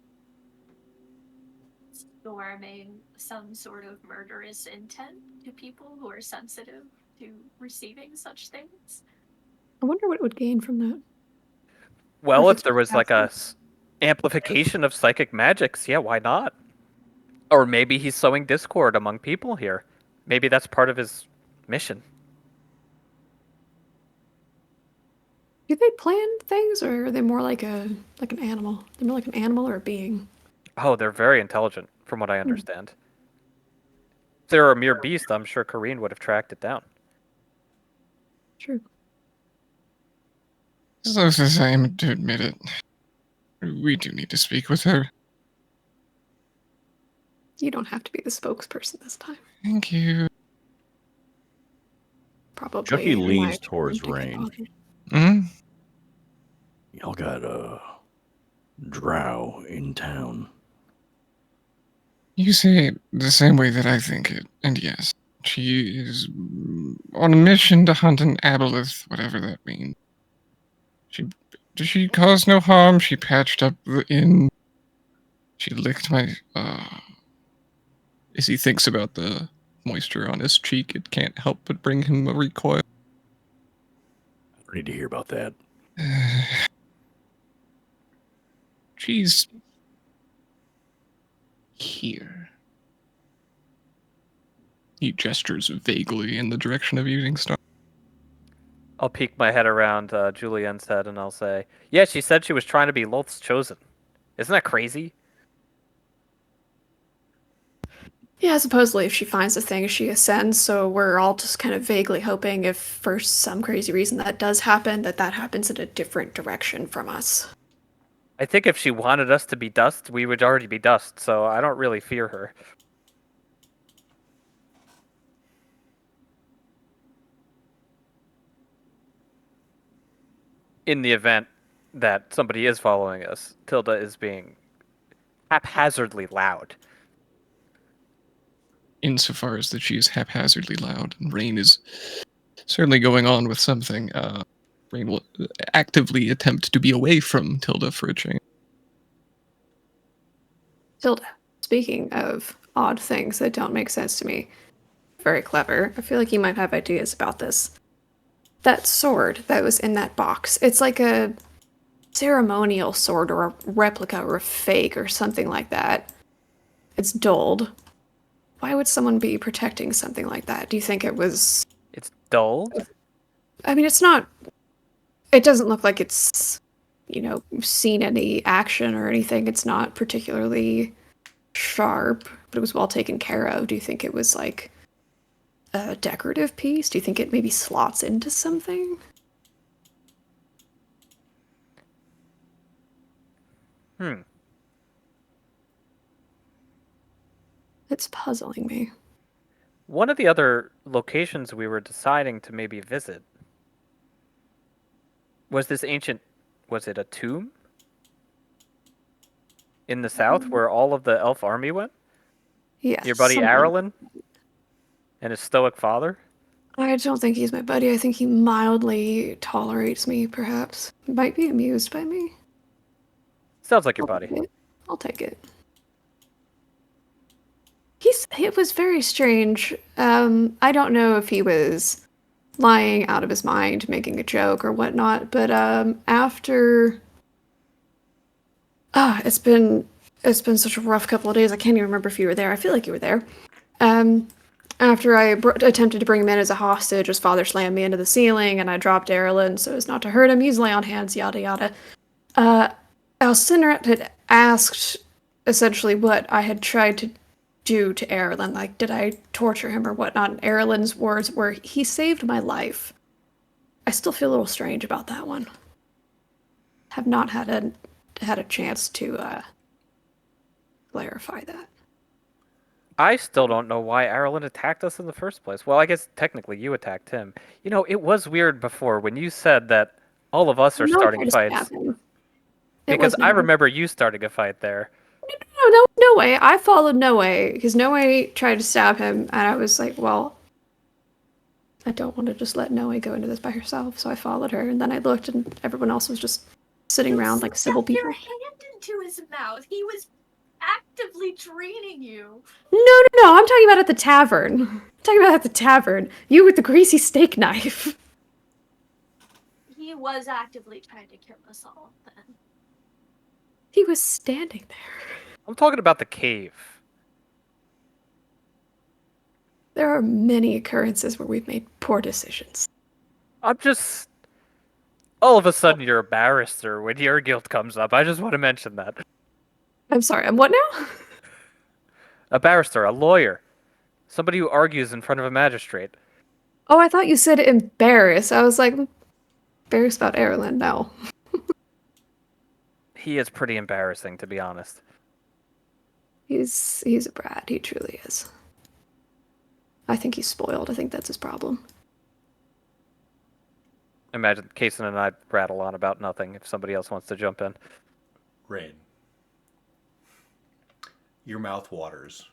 storming some sort of murderous intent to people who are sensitive to receiving such things. I wonder what it would gain from that. Well, Or if there was like a amplification of psychic magics, yeah, why not? Or maybe he's sowing discord among people here. Maybe that's part of his mission. Do they plan things, or are they more like an animal? They're more like an animal or a being. Oh, they're very intelligent, from what I understand. If they were a mere beast, I'm sure Kareen would have tracked it down. True. As low as I am to admit it, we do need to speak with her. You don't have to be the spokesperson this time. Thank you. Probably. Chucky leans my towards turn to get Rain. bothered. Hmm? Y'all got a drow in town. You say it the same way that I think it, and yes, she is on a mission to hunt an aboleth, whatever that means. She caused no harm. She patched up the inn. She licked my. As he thinks about the moisture on his cheek, it can't help but bring him a recoil. I don't need to hear about that. She's here. He gestures vaguely in the direction of Evening Star. I'll peek my head around Julienne's head and I'll say, yeah, she said she was trying to be Loth's chosen. Isn't that crazy? Yeah, supposedly if she finds the thing, she ascends, so we're all just kind of vaguely hoping if for some crazy reason that does happen, that happens in a different direction from us. I think if she wanted us to be dust, we would already be dust, so I don't really fear her. In the event that somebody is following us, Tilda is being haphazardly loud. Insofar as that she is haphazardly loud, and Rain is certainly going on with something. Rain will actively attempt to be away from Tilda for a change. Tilda, speaking of odd things that don't make sense to me, very clever. I feel like you might have ideas about this. That sword that was in that box, it's like a ceremonial sword or a replica or a fake or something like that. It's dulled. Why would someone be protecting something like that? Do you think it was... It's dull. I mean, it's not... It doesn't look like it's, seen any action or anything. It's not particularly sharp, but it was well taken care of. Do you think it was like a decorative piece? Do you think it maybe slots into something? It's puzzling me. One of the other locations we were deciding to maybe visit was this ancient, was it a tomb? In the south where all of the elf army went? Yes. Your buddy something. Arlen? And his stoic father? I don't think he's my buddy. I think he mildly tolerates me, perhaps. Might be amused by me. Sounds like your I'll buddy. take it. I'll take it. It was very strange. I don't know if he was lying out of his mind, making a joke or whatnot, but after it's been such a rough couple of days. I can't even remember if you were there. I feel like you were there. After I attempted to bring him in as a hostage, his father slammed me into the ceiling, and I dropped Erlen so as not to hurt him. He's lay on hands, yada yada. Alcinrat had asked essentially what I had tried to do to Erlen. Like, did I torture him or whatnot? And Erlen's words were, "He saved my life." I still feel a little strange about that one. Have not had a chance to clarify that. I still don't know why Arlen attacked us in the first place. Well, I guess technically you attacked him. It was weird before when you said that all of us are No, starting I just fights. stabbed him. It Because was I Noe. remember you starting a fight there. No way. I followed Noe because Noe tried to stab him, and I was like, well, I don't want to just let Noe go into this by herself, so I followed her, and then I looked, and everyone else was just sitting around like civil Stuck your people. hand into his mouth. He was actively draining you. No. I'm talking about at the tavern. I'm talking about at the tavern. You with the greasy steak knife. He was actively trying to kill us all then. He was standing there. I'm talking about the cave. There are many occurrences where we've made poor decisions. I'm just... All of a sudden you're a barrister when your guilt comes up. I just want to mention that. I'm sorry, I'm what now? A barrister, a lawyer. Somebody who argues in front of a magistrate. Oh, I thought you said embarrassed. I was like, embarrassed about Erlen? No. He is pretty embarrassing, to be honest. He's a brat. He truly is. I think he's spoiled. I think that's his problem. Imagine Kason and I rattle on about nothing if somebody else wants to jump in. Rain. Your mouth waters.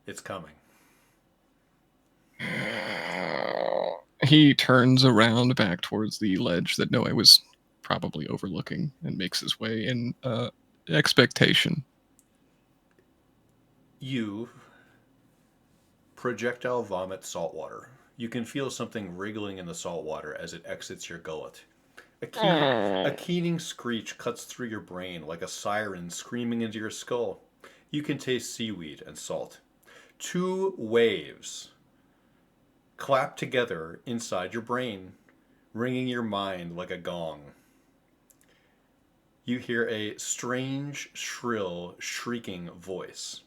It's coming. He turns around back towards the ledge that Noe was probably overlooking and makes his way in expectation. You projectile vomit salt water. You can feel something wriggling in the salt water as it exits your gullet. A keening screech cuts through your brain like a siren screaming into your skull. You can taste seaweed and salt. Two waves clap together inside your brain, ringing your mind like a gong. You hear a strange, shrill, shrieking voice.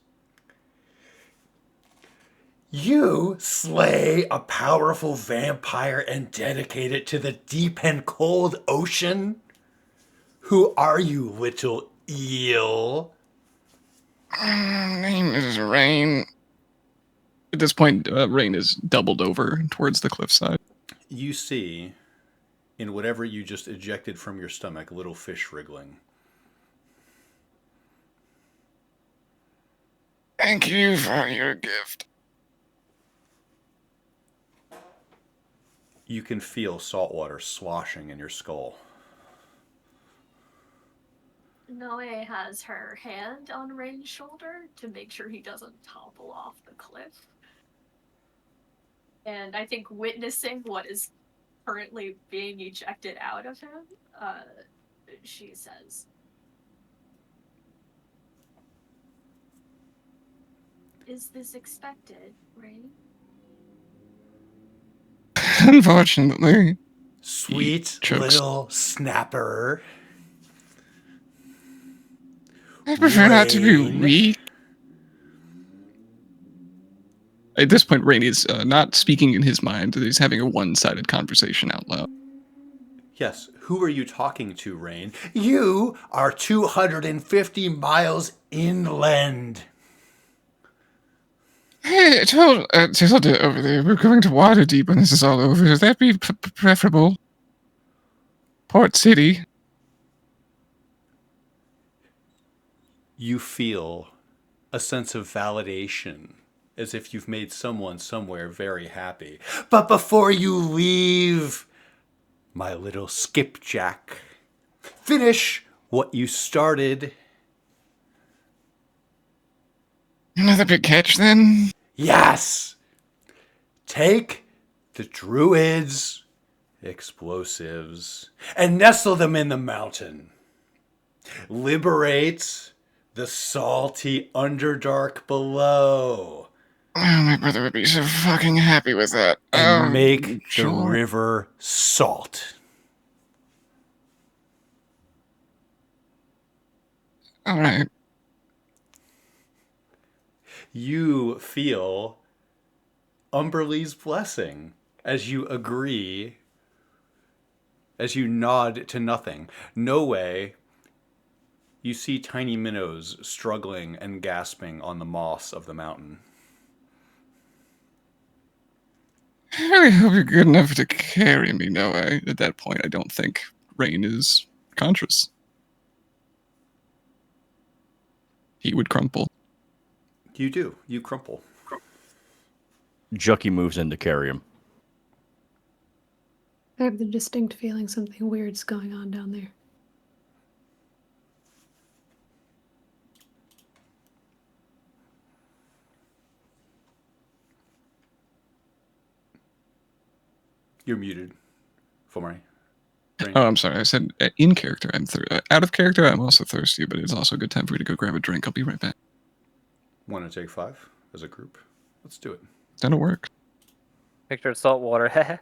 You slay a powerful vampire and dedicate it to the deep and cold ocean? Who are you, little eel? Name is Rain. At this point, Rain is doubled over towards the cliffside. You see, in whatever you just ejected from your stomach, little fish wriggling. Thank you for your gift. You can feel salt water sloshing in your skull. Noe has her hand on Rain's shoulder to make sure he doesn't topple off the cliff. And I think witnessing what is currently being ejected out of him, she says, "Is this expected, Rain?" Unfortunately. Sweet chokes. little snapper. I prefer not to be Rain. weak. At this point, Rain is not speaking in his mind. He's having a one-sided conversation out loud. Yes, who are you talking to, Rain? You are 250 miles inland. Hey, I told Tilda over there we're going to Waterdeep when this is all over. Would that be preferable? Port City. You feel a sense of validation, as if you've made someone somewhere very happy. But before you leave, my little skipjack, finish what you started. Another big catch, then? Yes! Take the druids' explosives and nestle them in the mountain. Liberate the salty Underdark below. Oh, my brother would be so fucking happy with that. And make the sure. river salt. All right. You feel Umberlee's blessing as you agree, as you nod to nothing. No way. You see tiny minnows struggling and gasping on the moss of the mountain. I really hope you're good enough to carry me. No, at that point, I don't think Rain is conscious. He would crumple. You do. You crumple. Jucky moves in to carry him. I have the distinct feeling something weird's going on down there. You're muted, Fomari. Oh, I'm sorry. I said in character. I'm out of character. I'm also thirsty, but it's also a good time for me to go grab a drink. I'll be right back. Want to take 5 as a group? Let's do it. That'll work. Picture of salt water.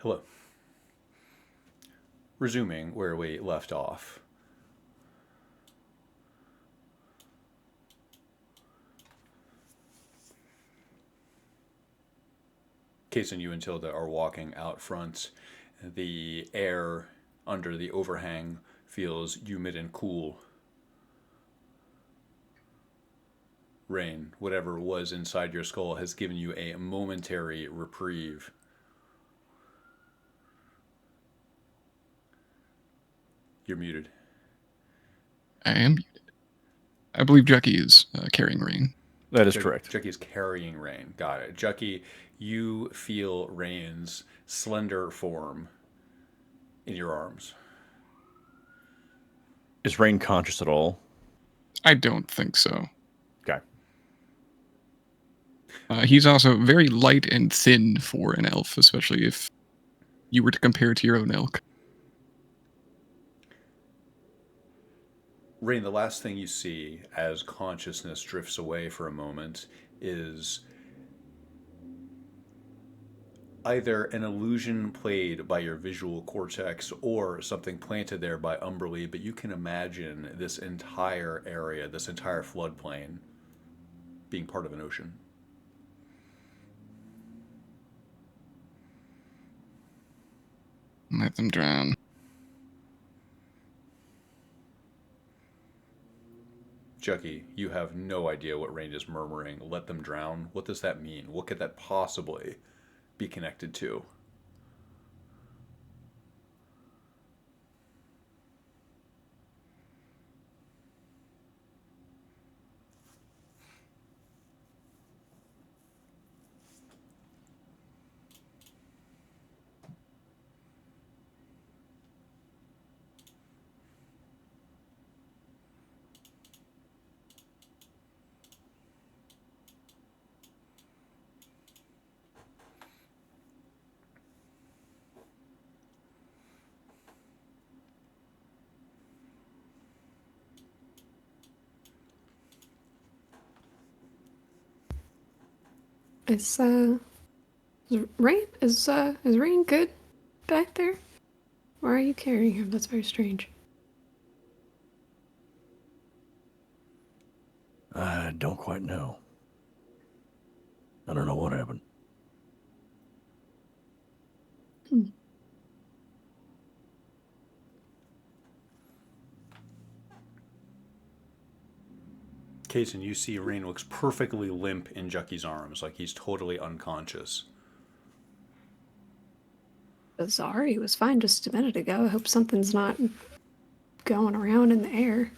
Hello. Resuming where we left off. Case and you and Tilda are walking out front. The air under the overhang feels humid and cool. Rain, whatever was inside your skull, has given you a momentary reprieve. You're muted. I am muted. I believe Jucky is carrying Rain. That is correct. Jucky is carrying Rain. Got it. Jucky, you feel Rain's slender form in your arms. Is Rain conscious at all? I don't think so. Okay. He's also very light and thin for an elf, especially if you were to compare to your own elk. Rain, the last thing you see as consciousness drifts away for a moment is either an illusion played by your visual cortex or something planted there by Umberly, but you can imagine this entire area, this entire floodplain, being part of an ocean. Let them drown. Jucky, you have no idea what Rain is murmuring. Let them drown. What does that mean? What could that possibly be connected to? Is Rain good back there? Why are you carrying him? That's very strange. I don't quite know. I don't know what happened. Kaysen, you see Rain looks perfectly limp in Jucky's arms, like he's totally unconscious. Bizarre. He was fine just a minute ago. I hope something's not going around in the air.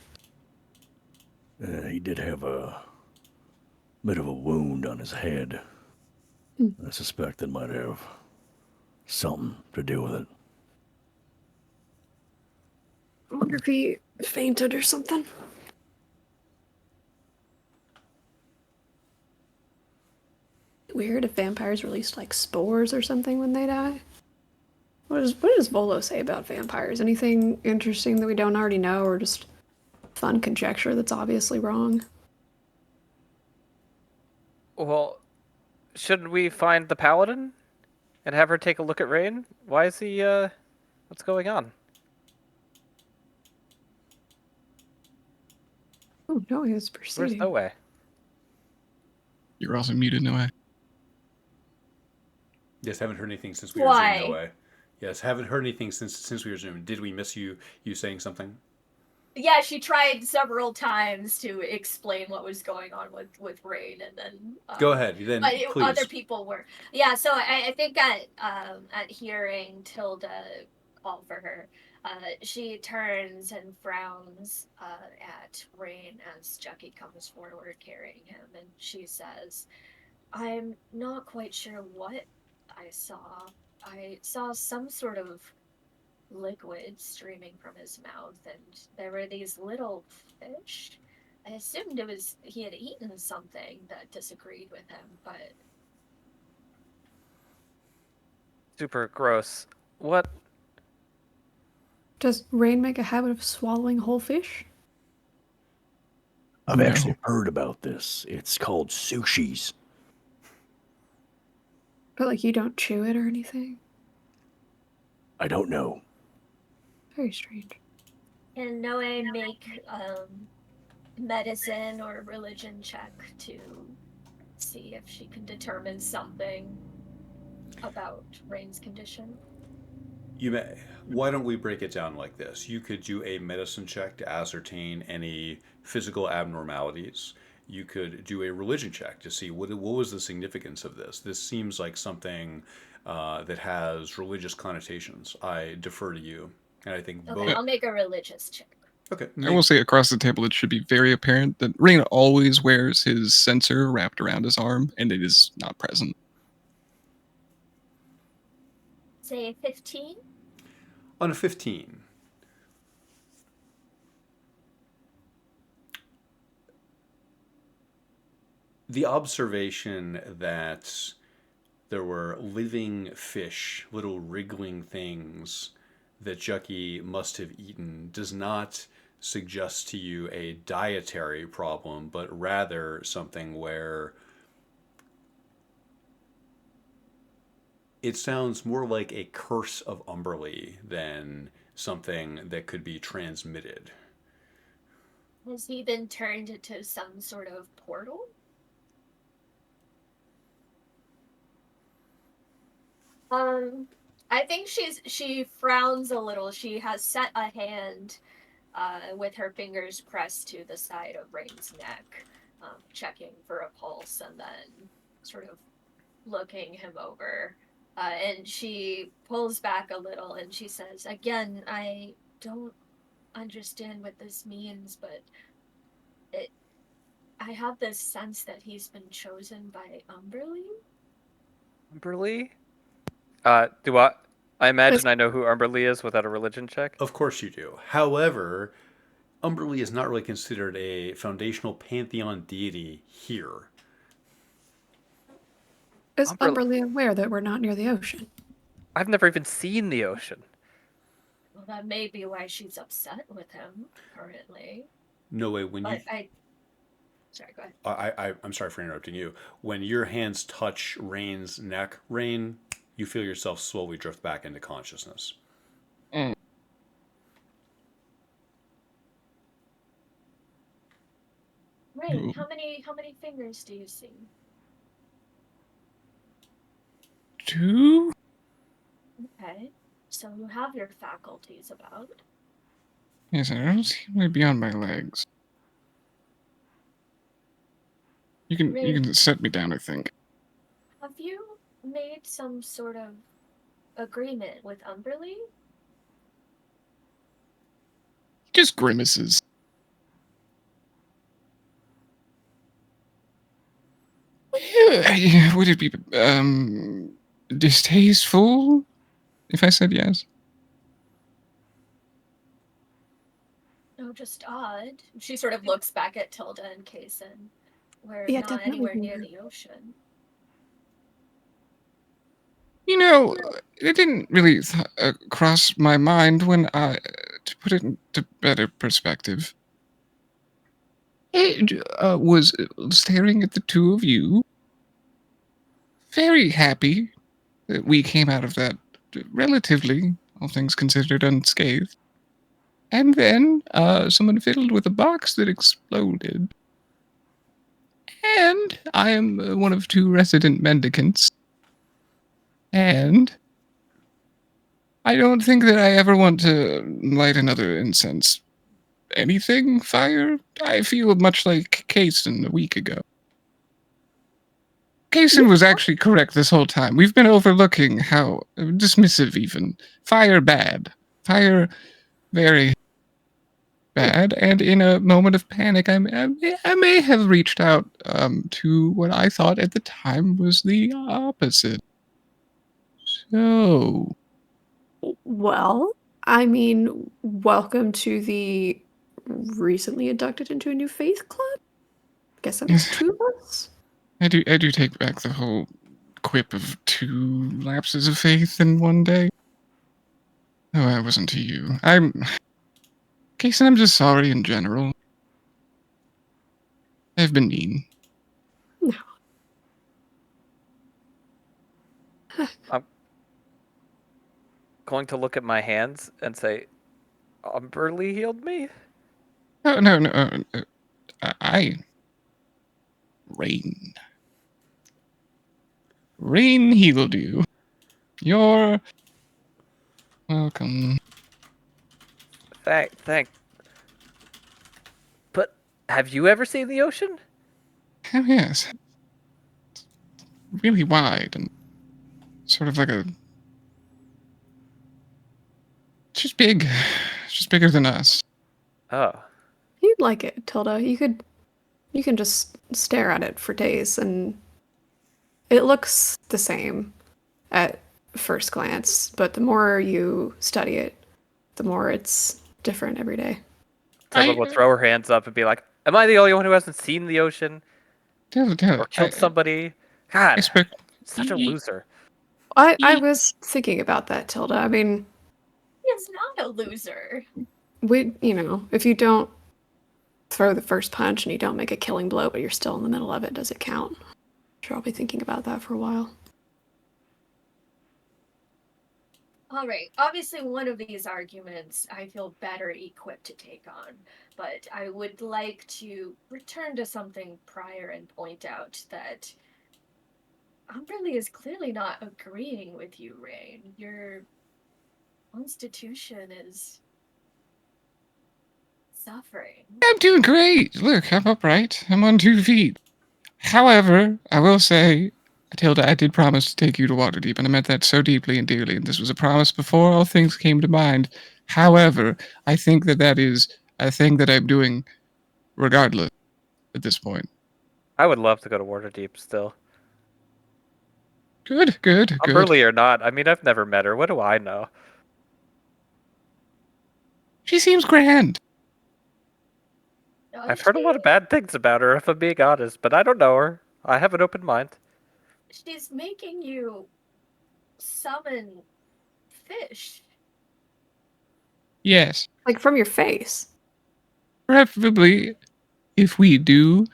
He did have a bit of a wound on his head. I suspect that might have something to do with it. I wonder if he fainted or something. Weird if vampires released like spores or something when they die. What does Volo say about vampires? Anything interesting that we don't already know, or just fun conjecture that's obviously wrong? Well, shouldn't we find the paladin and have her take a look at Rain? Why is he, what's going on? Oh no, he was Where's proceeding. No Way? You're also muted, no way. Yes, haven't heard anything since we were Why? Zoom. No way. Yes, haven't heard anything since we were Zoom. Did we miss you saying something? Yeah, she tried several times to explain what was going on with Rain, and then Go ahead, then but please. other people were. Yeah, so I think at hearing Tilda call for her, she turns and frowns at Rain as Jucky comes forward carrying him, and she says, "I'm not quite sure what I saw. I saw some sort of liquid streaming from his mouth, and there were these little fish. I assumed it was he had eaten something that disagreed with him, but Super gross. What? Does Rain make a habit of swallowing whole fish? I've No. actually heard about this. It's called sushis. But like you don't chew it or anything? I don't know. Very strange. Can Noe make medicine or religion check to see if she can determine something about Rain's condition? You may. Why don't we break it down like this? You could do a medicine check to ascertain any physical abnormalities. You could do a religion check to see what was the significance of this. This seems like something that has religious connotations. I defer to you, and I think Okay, both. I'll make a religious check. Okay. I will say across the table, it should be very apparent that Rain always wears his sensor wrapped around his arm, and it is not present. Say 15? On a 15. The observation that there were living fish, little wriggling things that Jucky must have eaten does not suggest to you a dietary problem, but rather something where it sounds more like a curse of Umberly than something that could be transmitted. Has he been turned into some sort of portal? I think she frowns a little. She has set a hand with her fingers pressed to the side of Rain's neck, checking for a pulse and then sort of looking him over. And she pulls back a little and she says, "Again, I don't understand what this means, but I have this sense that he's been chosen by Umberly." Umberly? Do I imagine I know who Umberly is without a religion check? Of course you do. However, Umberly is not really considered a foundational pantheon deity here. Is Umber- Umberly aware that we're not near the ocean? I've never even seen the ocean. Well, that may be why she's upset with him currently. No way. When you, But sorry, go ahead. I'm sorry for interrupting you. When your hands touch Rain's neck, Rain, you feel yourself slowly drift back into consciousness. Mm. Rain, how many fingers do you see? 2? Okay, so you have your faculties about. Yes, I don't seem to be on my legs. You can set me down, I think. Have you made some sort of agreement with Umberly? Just grimaces. Would it be distasteful if I said yes? No, just odd. She sort of looks back at Tilda and Kaysen. We're Yeah, not definitely anywhere can near do. the ocean. You know, it didn't really cross my mind when to put it into better perspective. I was staring at the two of you, very happy that we came out of that relatively, all things considered, unscathed. And then someone fiddled with a box that exploded. And I am one of 2 resident mendicants. And I don't think that I ever want to light another incense. Anything fire? I feel much like Kaysen a week ago. Kaysen was actually correct this whole time. We've been overlooking how dismissive even. Fire bad. Fire very bad. And in a moment of panic, I may have reached out to what I thought at the time was the opposite. So... Well, I mean, welcome to the recently inducted into a new faith club. Guess that was 2 of us. I do take back the whole quip of 2 lapses of faith in one day. No, I wasn't to you. Kaysen, I'm just sorry in general. I've been mean. No. going to look at my hands and say, Umberly healed me? No, no, no. Rain. Rain healed you. You're welcome. Thank. But have you ever seen the ocean? Oh, yes. It's really wide and sort of like a. It's just big. It's just bigger than us. Oh. You'd like it, Tilda. You can just stare at it for days and it looks the same at first glance, but the more you study it, the more it's different every day. Tilda will throw her hands up and be like, am I the only one who hasn't seen the ocean? Tell Or killed somebody? God, such a loser. I was thinking about that, Tilda. I mean, He is not a loser. if you don't throw the first punch and you don't make a killing blow, but you're still in the middle of it, does it count? I'm sure I'll be thinking about that for a while. All right. Obviously, one of these arguments I feel better equipped to take on, but I would like to return to something prior and point out that Umberly is clearly not agreeing with you, Rain. Your constitution is suffering. I'm doing great. Look, I'm upright. I'm on 2 feet. However, I will say, Tilda, I did promise to take you to Waterdeep, and I meant that so deeply and dearly, and this was a promise before all things came to mind. However, I think that is a thing that I'm doing regardless at this point. I would love to go to Waterdeep still. Good. Umberly or not. I mean, I've never met her. What do I know? She seems grand. I've heard a lot of bad things about her, if I'm being honest, but I don't know her. I have an open mind. She's making you summon fish. Yes. Like from your face. Preferably, if we do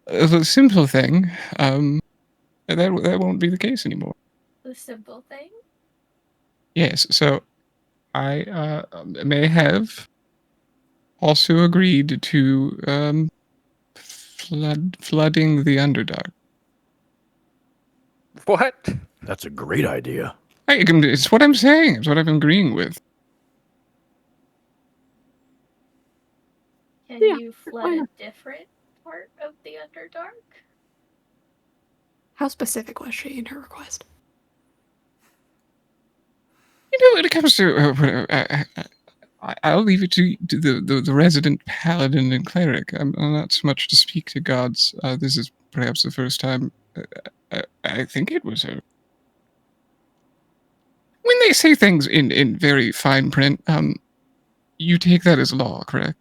the simple thing, that won't be the case anymore. The simple thing? Yes, so I may have also agreed to flooding the Underdark. What? That's a great idea. It's what I'm saying. It's what I'm agreeing with. Can Yeah, you flood why a not? different part of the Underdark? How specific was she in her request? When it comes to, I'll leave it to the resident paladin and cleric. I'm not so much to speak to gods. This is perhaps the first time. I think it was her. When they say things in very fine print, you take that as law, correct?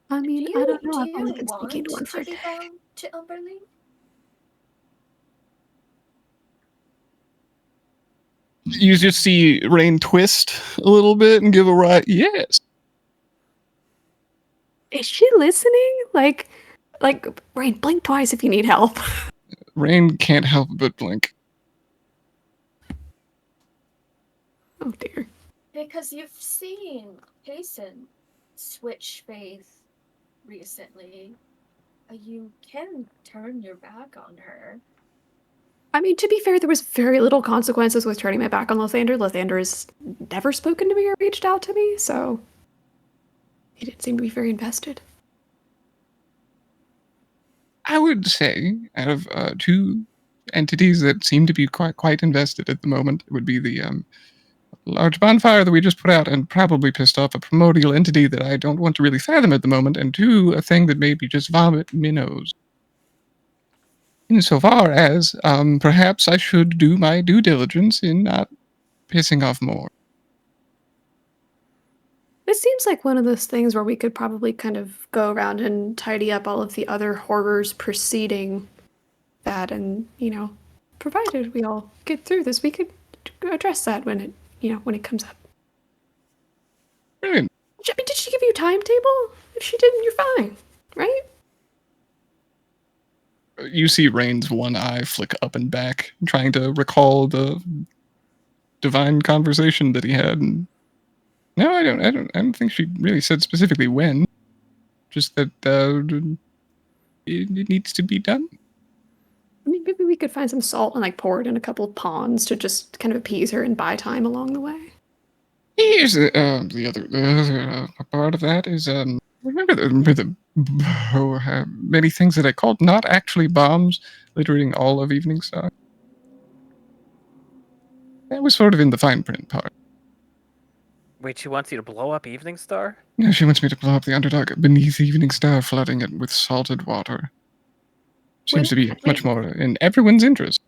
I mean, I don't know. I've only been want speaking to one for a to be day. bound to Umberly? You just see Rain twist a little bit and give a right yes. Is she listening? Like, Rain, blink twice if you need help. Rain can't help but blink. Oh dear. Because you've seen Jason switch faith recently. You can turn your back on her. I mean, to be fair, there was very little consequences with turning my back on Lathander. Lathander has never spoken to me or reached out to me, so he didn't seem to be very invested. I would say, out of 2 entities that seem to be quite invested at the moment, it would be the large bonfire that we just put out and probably pissed off a primordial entity that I don't want to really fathom at the moment, and 2, a thing that maybe just vomit minnows. Insofar as perhaps I should do my due diligence in not pissing off more. It seems like one of those things where we could probably kind of go around and tidy up all of the other horrors preceding that, and provided we all get through this, we could address that when it comes up. Brilliant. I mean, did she give you a timetable? If she didn't, you're fine, right? You see Rain's one eye flick up and back, trying to recall the divine conversation that he had. And no, I don't think she really said specifically when. Just that it needs to be done. I mean, maybe we could find some salt and like pour it in a couple of ponds to just kind of appease her and buy time along the way. Here's the other part of that is remember the many things that I called not actually bombs littering all of Evening Star. That was sort of in the fine print part. Wait, she wants you to blow up Evening Star? No, she wants me to blow up the Underdog beneath Evening Star, flooding it with salted water. Seems to be much more in everyone's interest.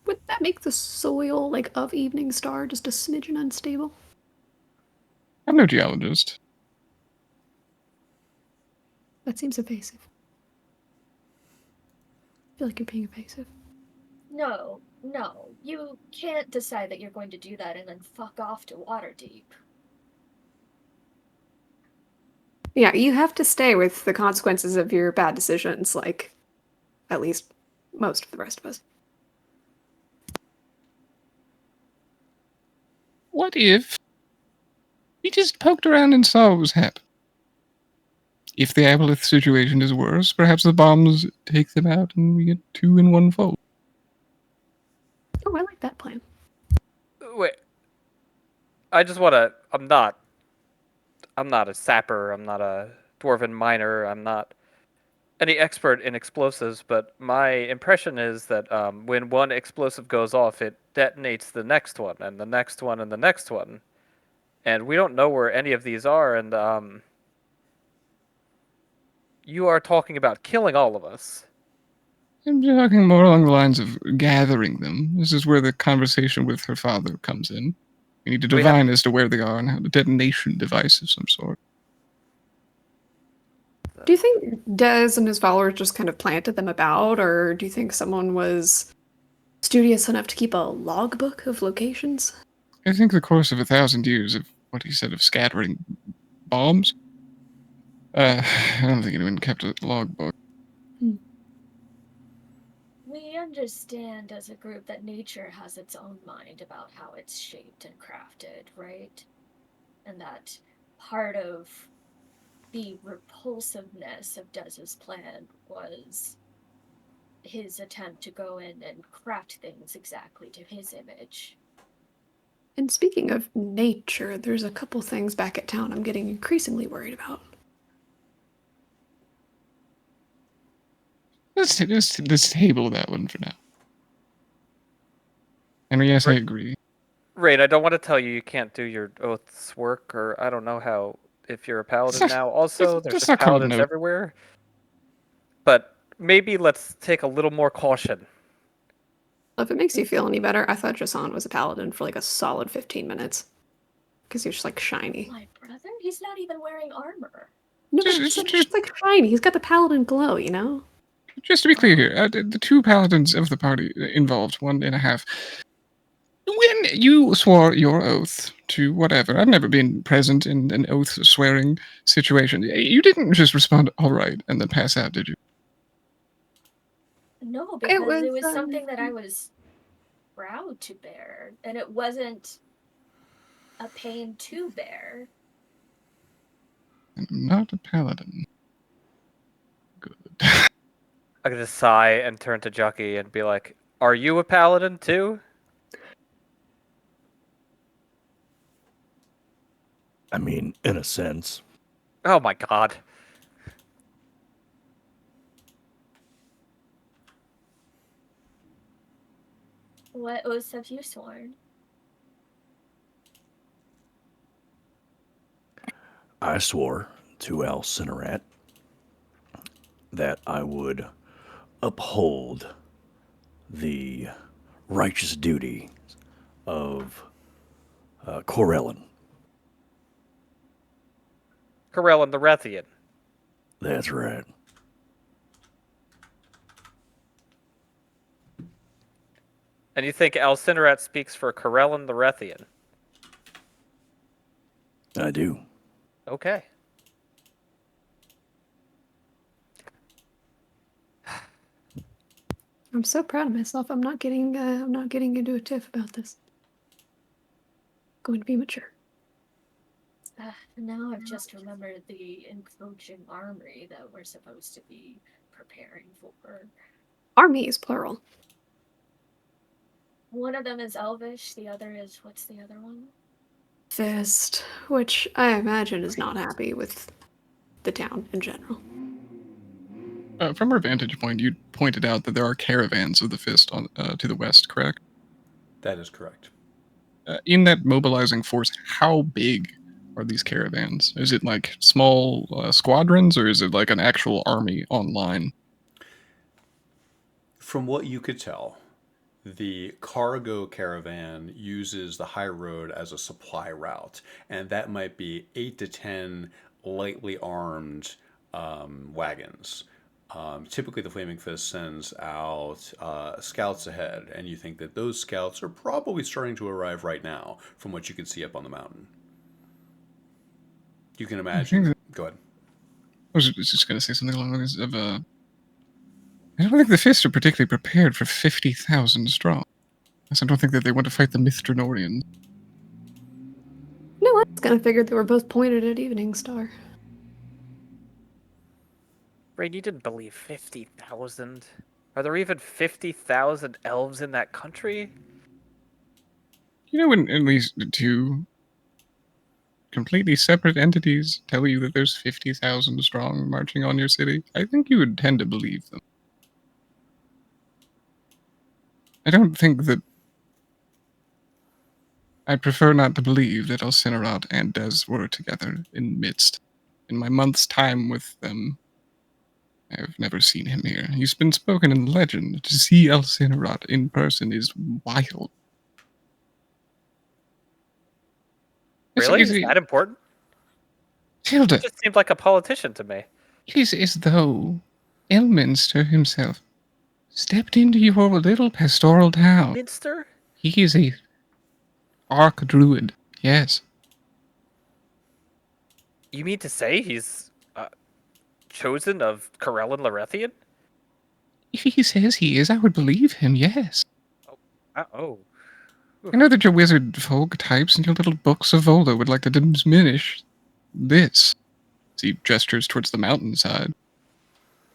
Would that make the soil like of Evening Star just a smidgen unstable? I'm no geologist. That seems evasive. I feel like you're being evasive. No, you can't decide that you're going to do that and then fuck off to Waterdeep. Yeah, you have to stay with the consequences of your bad decisions, like at least most of the rest of us. What if we just poked around and saw what was happening? If the Aboleth situation is worse, perhaps the bombs take them out and we get 2 in 1 fold. Oh, I like that plan. Wait. I just want to... I'm not a sapper. I'm not a dwarven miner. I'm not any expert in explosives, but my impression is that when one explosive goes off, it detonates the next one, and the next one, and the next one. And we don't know where any of these are, and you are talking about killing all of us. I'm talking more along the lines of gathering them. This is where the conversation with her father comes in. We need to divine as to where they are and have a detonation device of some sort. Do you think Dez and his followers just kind of planted them about, or do you think someone was studious enough to keep a logbook of locations? I think the course of 1,000 years of what he said of scattering bombs, I don't think anyone kept a logbook. We understand as a group that nature has its own mind about how it's shaped and crafted, right? And that part of the repulsiveness of Dez's plan was his attempt to go in and craft things exactly to his image. And speaking of nature, there's a couple things back at town I'm getting increasingly worried about. Let's table that one for now. And yes, I agree. Raid, I don't want to tell you can't do your oath's work, or I don't know how, if you're a paladin now. Also, there's just paladins everywhere. But maybe let's take a little more caution. If it makes you feel any better, I thought Jason was a paladin for like a solid 15 minutes. Because he was just like shiny. My brother? He's not even wearing armor. No, but it's like shiny. He's got the paladin glow, you know? Just to be clear here, the 2 paladins of the party involved, 1.5. When you swore your oath to whatever, I've never been present in an oath-swearing situation. You didn't just respond, all right, and then pass out, did you? No, because it was something that I was proud to bear, and it wasn't a pain to bear. I'm not a paladin. Good. I'm gonna sigh and turn to Jucky and be like, "Are you a paladin too?" I mean, in a sense. Oh my god. What oaths have you sworn? I swore to Alcinerat that I would uphold the righteous duty of Corellin. Corellin the Rethian. That's right. And you think Alcinerat speaks for Corellin the Rethian? I do. Okay. I'm so proud of myself. I'm not getting into a tiff about this. Going to be mature. Now I've just remembered the encroaching army that we're supposed to be preparing for. Army is plural. One of them is Elvish, the other is, what's the other one? Fist, which I imagine is not happy with the town in general. From our vantage point, you pointed out that there are caravans of the Fist on to the west, correct? That is correct. In that mobilizing force, how big are these caravans? Is it like small squadrons, or is it like an actual army online? From what you could tell, the cargo caravan uses the high road as a supply route, and that might be 8 to 10 lightly armed wagons. Typically, the Flaming Fist sends out scouts ahead, and you think that those scouts are probably starting to arrive right now from what you can see up on the mountain. You can imagine. Go ahead. I was just going to say something along the lines of, I don't think the Fists are particularly prepared for 50,000 strong. I don't think that they want to fight the Mithranorians. No, I was kind of figured they were both pointed at Evening Star. Rain, you didn't believe 50,000? Are there even 50,000 elves in that country? You know, when at least two completely separate entities tell you that there's 50,000 strong marching on your city, I think you would tend to believe them. I don't think that... I'd prefer not to believe that Elsinarot and Des were together in midst. In my month's time with them, I have never seen him here. He's been spoken in legend. To see Elsinarot in person is wild. Really? Is that important? Tilda, He just seemed like a politician to me. it is as though Elminster himself stepped into your little pastoral town. Minster? He is a arch-druid, yes. You mean to say he's chosen of Corellin Larethian? If he says he is, I would believe him, yes. Oh. I know that your wizard folk types and your little books of Vola would like to diminish this. He gestures towards the mountainside.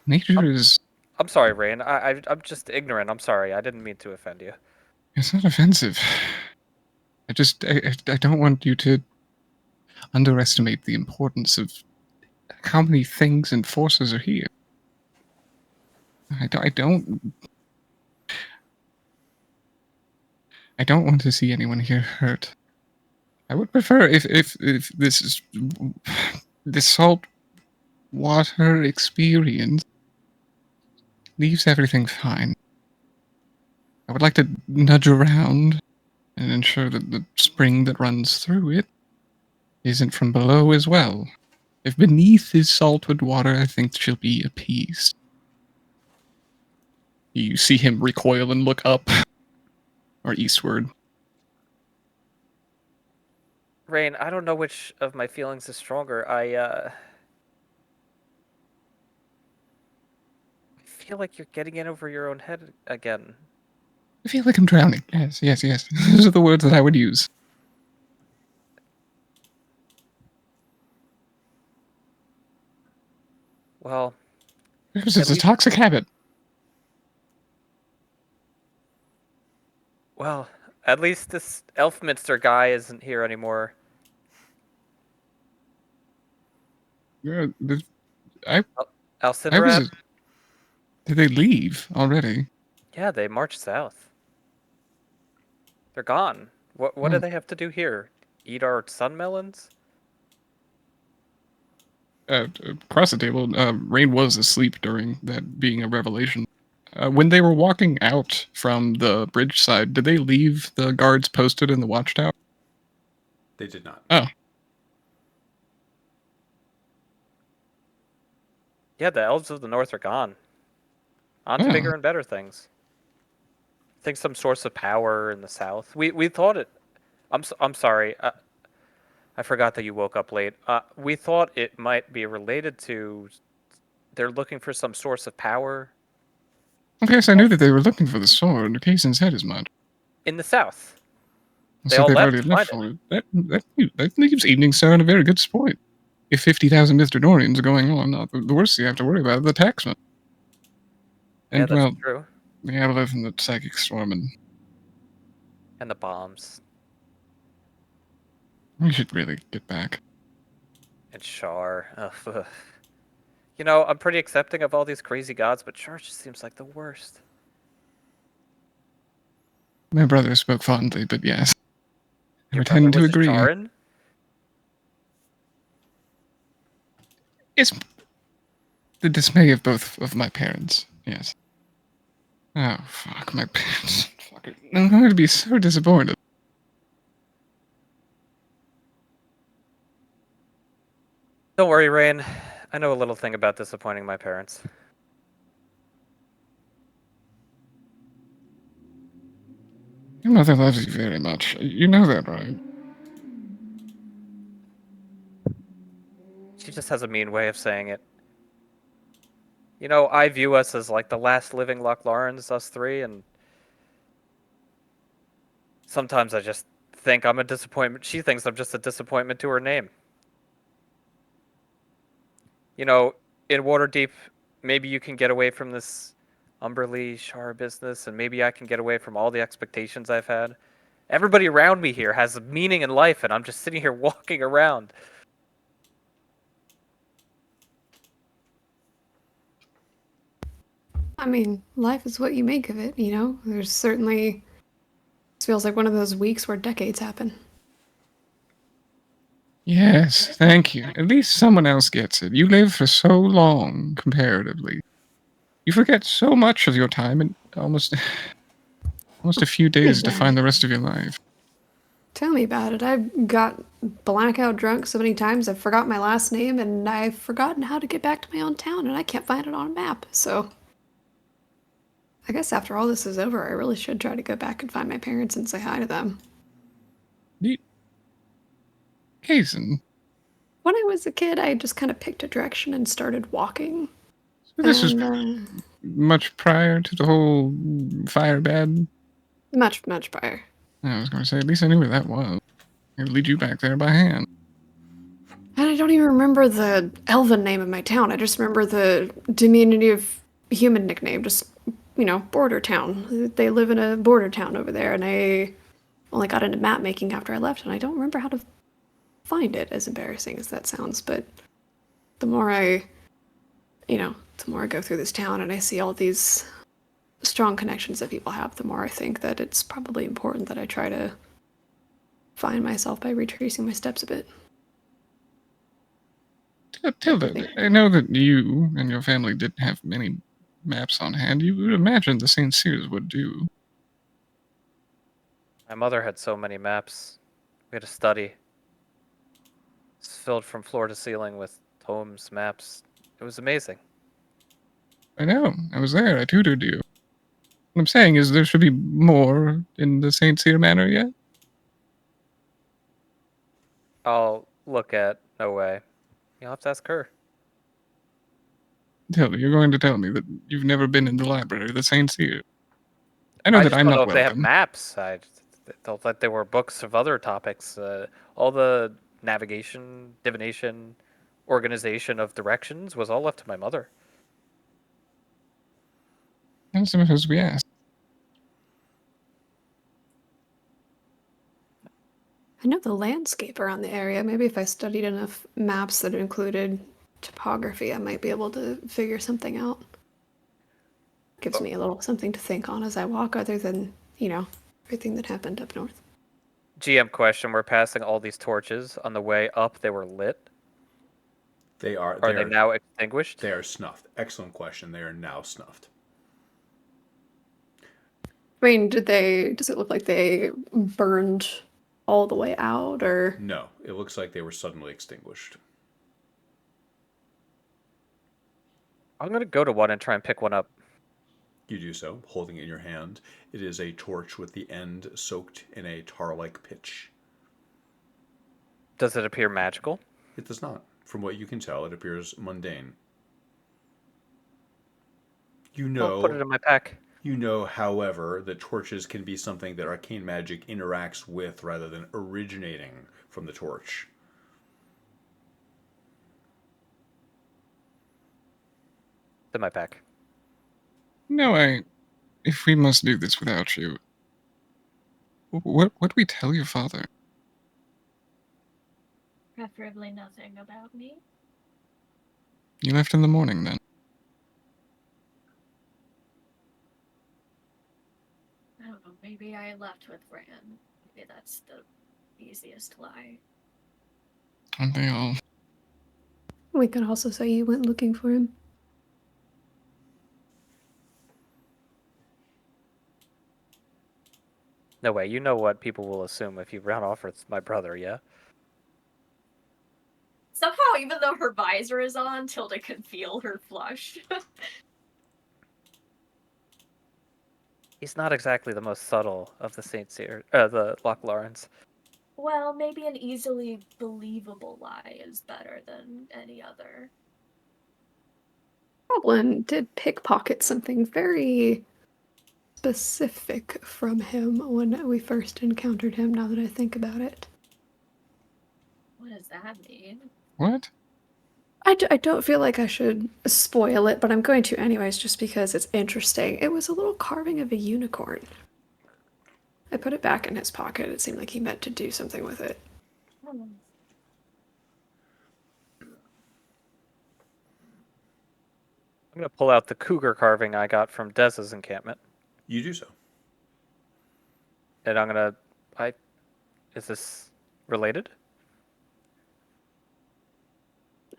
Nature is... I'm sorry, Rain. I'm just ignorant. I'm sorry. I didn't mean to offend you. It's not offensive. I don't want you to underestimate the importance of how many things and forces are here. I don't want to see anyone here hurt. I would prefer if this is the salt water experience leaves everything fine. I would like to nudge around and ensure that the spring that runs through it isn't from below as well. If beneath is salted water, I think she'll be appeased. You see him recoil and look up, or eastward. Rain, I don't know which of my feelings is stronger. I feel like you're getting in over your own head again. I feel like I'm drowning. Yes. Those are the words that I would use. Well, It's a toxic habit. Well, at least this Elfminster guy isn't here anymore. Elsinarad? Did they leave already? Yeah, they marched south. They're gone. What do they have to do here? Eat our sun melons? Across the table, Rain was asleep during that being a revelation. When they were walking out from the bridge side, did they leave the guards posted in the watchtower? They did not. Oh. Yeah, the elves of the north are gone. On to bigger and better things. I think some source of power in the south. We thought it. I'm sorry. I forgot that you woke up late. We thought it might be related to. They're looking for some source of power Yes, I knew that they were looking for the sword. Kaysen's head is mud. In the south. They So all they've left already to left find for it. That leaves Evening Star in a very good sport. If 50,000 Mr. are going on, the worst you have to worry about is the taxman. Yeah, And, that's well, true. the Aboleth and the Psychic Storm, and And the bombs. we should really get back. And Shar. Ugh. You know, I'm pretty accepting of all these crazy gods, but Shar just seems like the worst. My brother spoke fondly, but yes. I Your would brother tend to was a agree. Sharan? It's the dismay of both of my parents, yes. Oh, fuck, my parents. Fuck it. I'm going to be so disappointed. Don't worry, Rain. I know a little thing about disappointing my parents. Your mother loves you very much. You know that, right? She just has a mean way of saying it. You know, I view us as like the last living Lochlorans, us three, and sometimes I just think I'm a disappointment. She thinks I'm just a disappointment to her name. You know, in Waterdeep, maybe you can get away from this Umberly Shar business, and maybe I can get away from all the expectations I've had. Everybody around me here has a meaning in life, and I'm just sitting here walking around. I mean, life is what you make of it, you know? There's certainly. This feels like one of those weeks where decades happen. Yes, thank you. At least someone else gets it. You live for so long, comparatively. You forget so much of your time in almost a few days to find the rest of your life. Tell me about it. I've got blackout drunk so many times I've forgot my last name and I've forgotten how to get back to my own town and I can't find it on a map. So I guess after all this is over, I really should try to go back and find my parents and say hi to them. Kaysen, When I was a kid, I just kind of picked a direction and started walking. so this was And, much prior to the whole fire bed. much, much prior. I was going to say, at least I knew where that was. I'd lead you back there by hand. And I don't even remember the elven name of my town. I just remember the diminutive human nickname, just, you know, border town. They live in a border town over there, and I only got into map making after I left, and I don't remember how to find it, as embarrassing as that sounds. But the more I go through this town and I see all these strong connections that people have, the more I think that it's probably important that I try to find myself by retracing my steps a bit. Tilda, I know that you and your family didn't have many maps on hand. You would imagine the St. Cyrs would do. My mother had so many maps. We had to study. It's filled from floor to ceiling with tomes, maps. It was amazing. I know. I was there. I tutored you. What I'm saying is there should be more in the St. Cyr Manor yet. I'll look at No Way. You'll have to ask her. Tilda, you're going to tell me that you've never been in the library of the St. Cyr. I know that just I'm don't know not if they have welcome. maps. I thought that there were books of other topics. All the navigation, divination, organization of directions was all left to my mother. I'm supposed to be asked. I know the landscape around the area. Maybe if I studied enough maps that included topography, I might be able to figure something out. Gives me a little something to think on as I walk, other than, you know, everything that happened up north. GM question: we're passing all these torches on the way up. They were lit. They are. Are they now extinguished? They are snuffed. Excellent question. They are now snuffed. I mean, does it look like they burned all the way out, or? No, it looks like they were suddenly extinguished. I'm gonna go to one and try and pick one up. You do so, holding it in your hand. It is a torch with the end soaked in a tar-like pitch. Does it appear magical? It does not. From what you can tell, it appears mundane. I'll put it in my pack. You know, however, that torches can be something that arcane magic interacts with rather than originating from the torch. It's in my pack. No, if we must do this without you, what do we tell your father? Preferably nothing about me. You left in the morning, then. I don't know, maybe I left with Ran. Maybe that's the easiest lie. Aren't they all? We could also say you went looking for him. No way. You know what people will assume if you run off with my brother, yeah? Somehow, even though her visor is on, Tilda can feel her flush. He's not exactly the most subtle of the Saint Cyr, the Lochlorens. Well, maybe an easily believable lie is better than any other. Goblin did pickpocket something very specific from him when we first encountered him, now that I think about it. What does that mean? What? I don't feel like I should spoil it, but I'm going to anyways just because it's interesting. It was a little carving of a unicorn. I put it back in his pocket. It seemed like he meant to do something with it. Hmm. I'm going to pull out the cougar carving I got from Dez's encampment. You do so. And I'm going to... Is this related?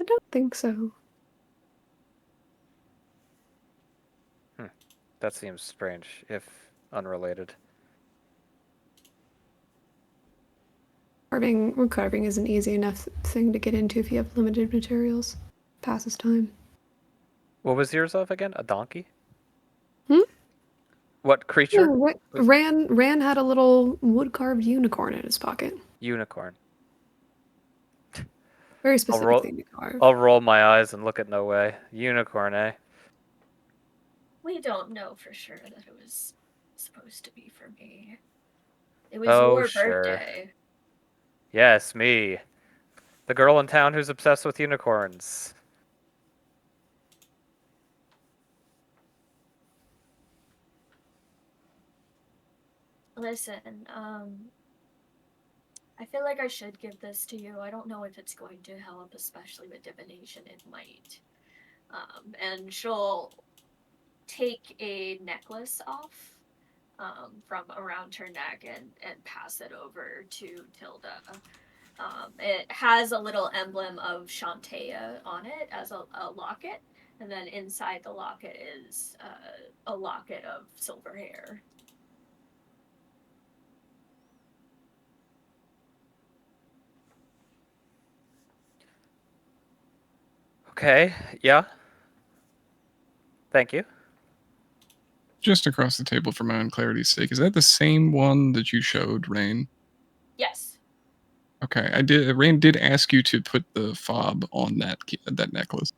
I don't think so. That seems strange, if unrelated. Carving is an easy enough thing to get into if you have limited materials. Passes time. What was yours of again? A donkey? Hmm? What creature? Yeah, Ran had a little wood carved unicorn in his pocket. Unicorn. Very specific roll- thing to carve. I'll roll my eyes and look at no way. Unicorn, eh? We don't know for sure that it was supposed to be for me. It was Oh, your sure. birthday. Yes, me. The girl in town who's obsessed with unicorns. Listen, I feel like I should give this to you. I don't know if it's going to help, especially with divination. It might. And she'll take a necklace off from around her neck and pass it over to Tilda. It has a little emblem of Shantaea on it as a locket, and then inside the locket is a locket of silver hair. Okay, yeah. Thank you. Just across the table for my own clarity's sake, is that the same one that you showed, Rain? Yes. Okay, Rain did ask you to put the fob on that necklace.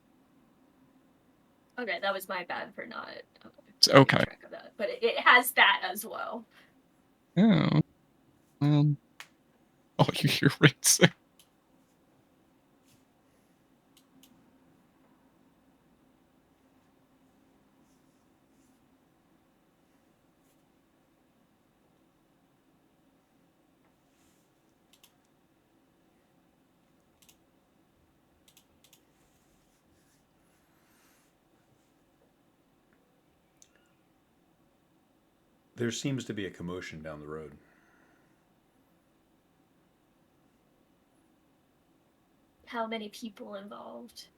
Okay, that was my bad for not It's okay. track of that. But it has that as well. Oh. All you hear Rain say. There seems to be a commotion down the road. How many people involved?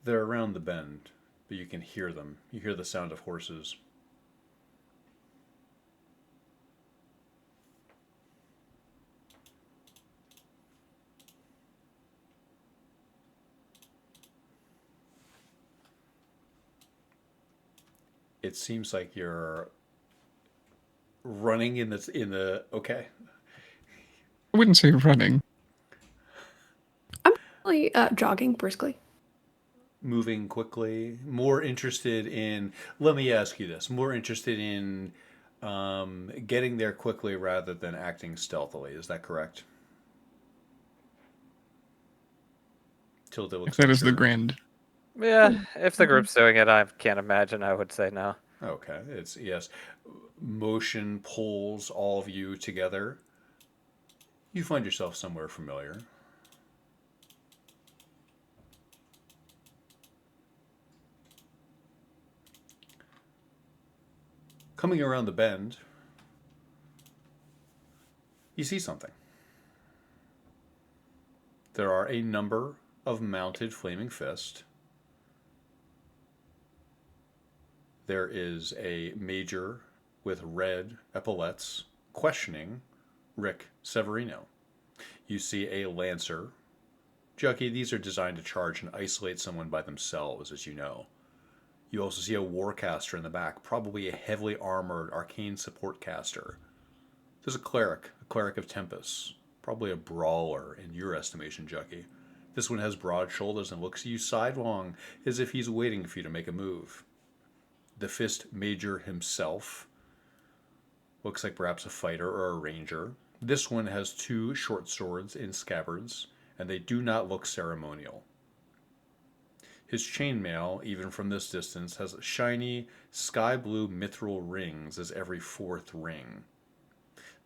They're around the bend, but you can hear them. You hear the sound of horses. It seems like you're running in the okay. I wouldn't say running. I'm really jogging briskly. moving quickly, more interested in, let me ask you this, more interested in getting there quickly rather than acting stealthily. Is that correct? Tilda If looks that is the unsure. grand. Yeah, if the group's doing it, I can't imagine I would say no. Okay, it's yes. Motion pulls all of you together. You find yourself somewhere familiar. Coming around the bend, you see something. There are a number of mounted flaming fist. There is a major with red epaulets questioning Rick Severino. You see a lancer. Jucky, these are designed to charge and isolate someone by themselves, as you know. You also see a warcaster in the back, probably a heavily armored arcane support caster. There's a cleric of Tempest, probably a brawler in your estimation, Jucky. This one has broad shoulders and looks at you sidelong as if he's waiting for you to make a move. The Fist Major himself looks like perhaps a fighter or a ranger. This one has 2 short swords in scabbards, and they do not look ceremonial. His chainmail, even from this distance, has shiny sky blue mithril rings as every 4th ring.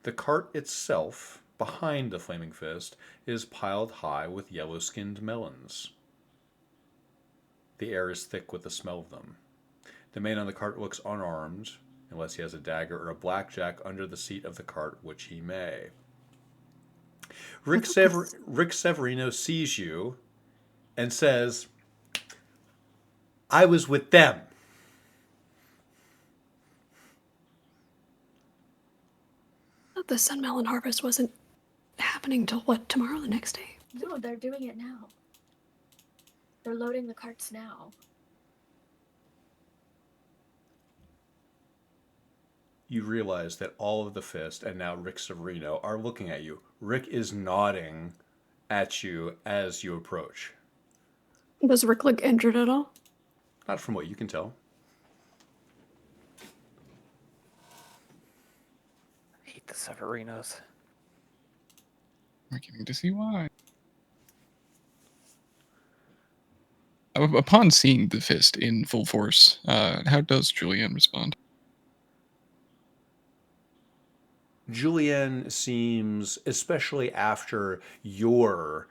The cart itself, behind the Flaming Fist, is piled high with yellow-skinned melons. The air is thick with the smell of them. The man on the cart looks unarmed, unless he has a dagger or a blackjack under the seat of the cart, which he may. Rick Severino sees you and says, I was with them. The Sun Melon Harvest wasn't happening till what, tomorrow, the next day? No, they're doing it now. They're loading the carts now. You realize that all of the Fist and now Rick Severino are looking at you. Rick is nodding at you as you approach. Does Rick look injured at all? Not from what you can tell. I hate the Severinos. We're getting to see why. Upon seeing the Fist in full force, how does Julian respond? Julienne seems, especially after your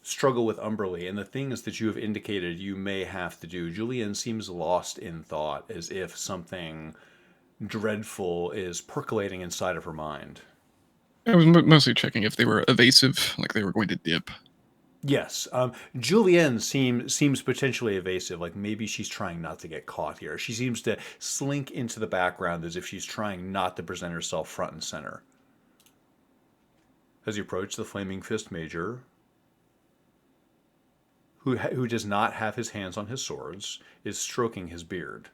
struggle with Umberly and the things that you have indicated you may have to do, Julienne seems lost in thought, as if something dreadful is percolating inside of her mind. I was mostly checking if they were evasive, like they were going to dip. Yes, Julienne seems potentially evasive, like maybe she's trying not to get caught here. She seems to slink into the background as if she's trying not to present herself front and center. As you approach the Flaming Fist Major, who does not have his hands on his swords, is stroking his beard.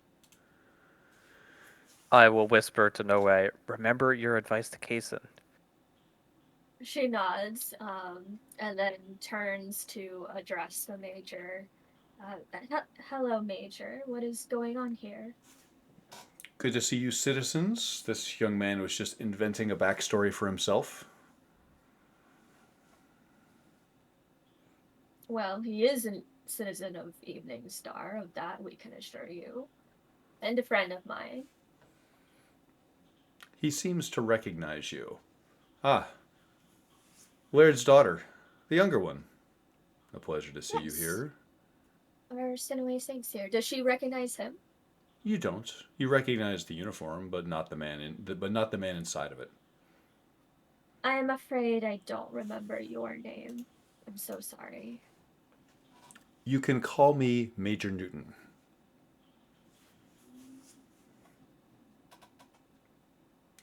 I will whisper to Noe, remember your advice to Kaysen. She nods, and then turns to address the Major. Hello, Major. What is going on here? Good to see you, citizens. This young man was just inventing a backstory for himself. Well, he is a citizen of Evening Star, of that we can assure you. And a friend of mine. He seems to recognize you. Ah, Laird's daughter, the younger one. A pleasure to see you Yes. here. Our Sinaway Saints here. Does she recognize him? You don't. You recognize the uniform, but not the man inside of it. I am afraid I don't remember your name. I'm so sorry. You can call me Major Newton.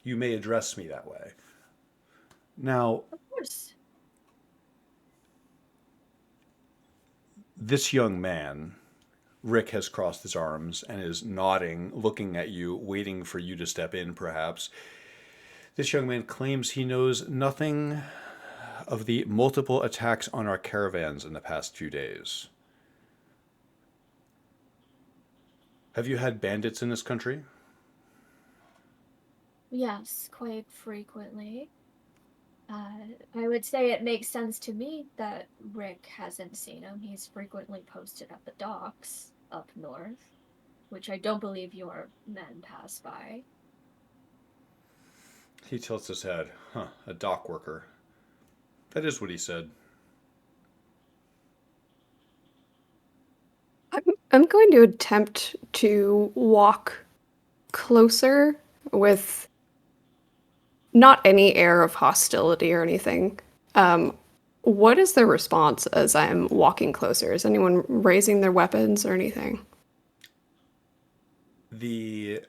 You may address me that way. Now, Of course. this young man, Rick, has crossed his arms and is nodding, looking at you, waiting for you to step in, perhaps. This young man claims he knows nothing of the multiple attacks on our caravans in the past few days. Have you had bandits in this country? Yes, quite frequently. I would say it makes sense to me that Rick hasn't seen him. He's frequently posted at the docks up north, which I don't believe your men pass by. He tilts his head. Huh, a dock worker. That is what he said. I'm going to attempt to walk closer with not any air of hostility or anything. What is the response as I'm walking closer? Is anyone raising their weapons or anything? The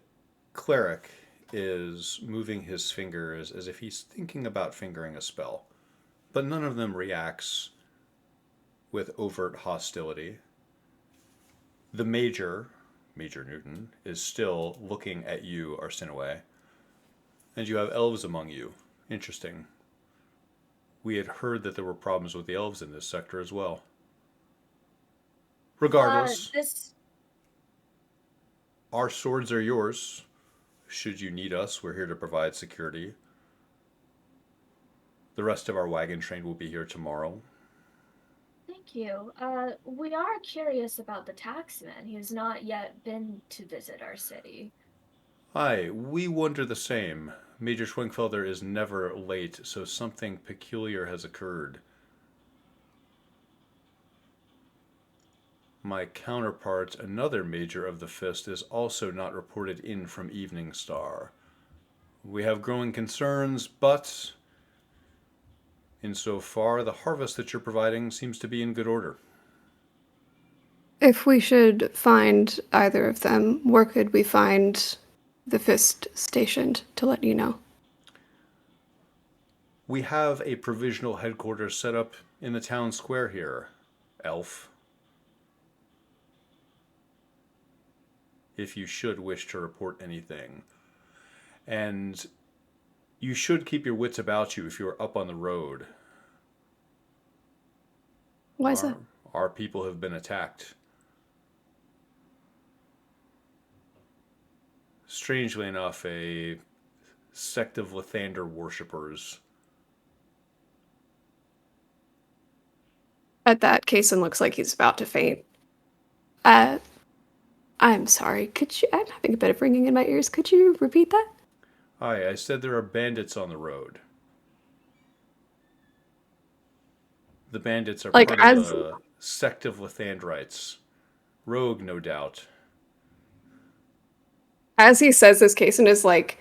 cleric is moving his fingers as if he's thinking about fingering a spell, but none of them reacts with overt hostility. The Major Newton, is still looking at you, Arsinoe, and you have elves among you. Interesting. We had heard that there were problems with the elves in this sector as well. Regardless, our swords are yours. Should you need us, we're here to provide security. The rest of our wagon train will be here tomorrow. Thank you. We are curious about the taxman. He has not yet been to visit our city. Aye, we wonder the same. Major Schwenkfelder is never late, so something peculiar has occurred. My counterpart, another major of the Fist, is also not reported in from Evening Star. We have growing concerns, but insofar, the harvest that you're providing seems to be in good order. If we should find either of them, where could we find the Fist stationed to let you know? We have a provisional headquarters set up in the town square here, Elf. If you should wish to report anything. And you should keep your wits about you if you are up on the road. Why is that? Our people have been attacked. Strangely enough, a sect of Lathander worshippers. At that, Kason looks like he's about to faint. I'm sorry. I'm having a bit of ringing in my ears. Could you repeat that? Aye, I said there are bandits on the road. The bandits are Like, part as- of a sect of Lathandrites. Rogue, no doubt. As he says this, Kason is like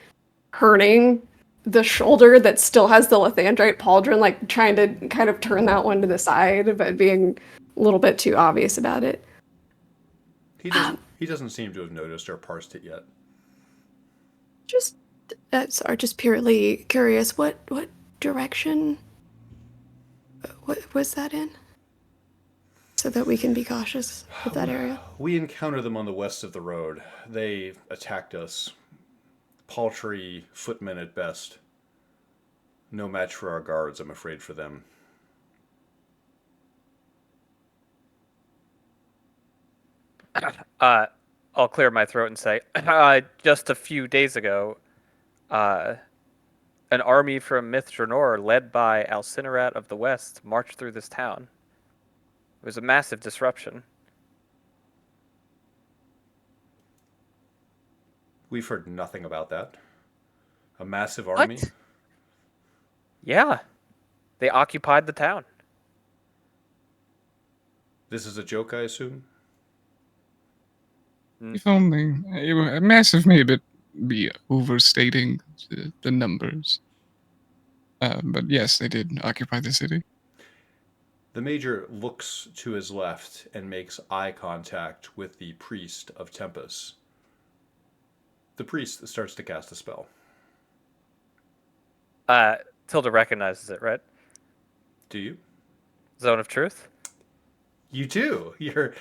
turning the shoulder that still has the Lathandrite pauldron, like trying to kind of turn that one to the side, but being a little bit too obvious about it. He doesn't seem to have noticed or parsed it yet. Just purely curious. What direction? What was that in? So that we can be cautious of that area. We encountered them on the west of the road. They attacked us. Paltry footmen at best. No match for our guards, I'm afraid for them. I'll clear my throat and say, just a few days ago, an army from Myth Dranor, led by Alcinerat of the West, marched through this town. It was a massive disruption. We've heard nothing about that. A massive army? What? Yeah. They occupied the town. This is a joke, I assume? If only. Massive may be overstating the numbers. But yes, they did occupy the city. The Major looks to his left and makes eye contact with the priest of Tempus. The priest starts to cast a spell. Tilda recognizes it, right? Do you? Zone of Truth? You do. You're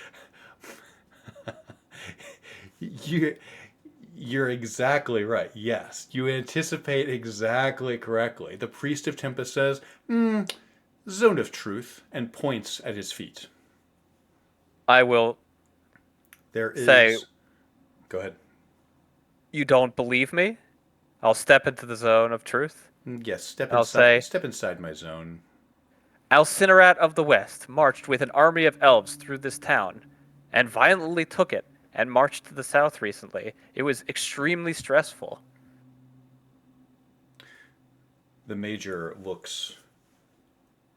exactly right. Yes, you anticipate exactly correctly. The priest of Tempest says, Zone of Truth, and points at his feet. I will There is say, Go ahead. You don't believe me? I'll step into the zone of truth. Yes, step I'll inside. say- Step inside my zone. Alcinerat of the West marched with an army of elves through this town, and violently took it, and marched to the south recently. It was extremely stressful. The major looks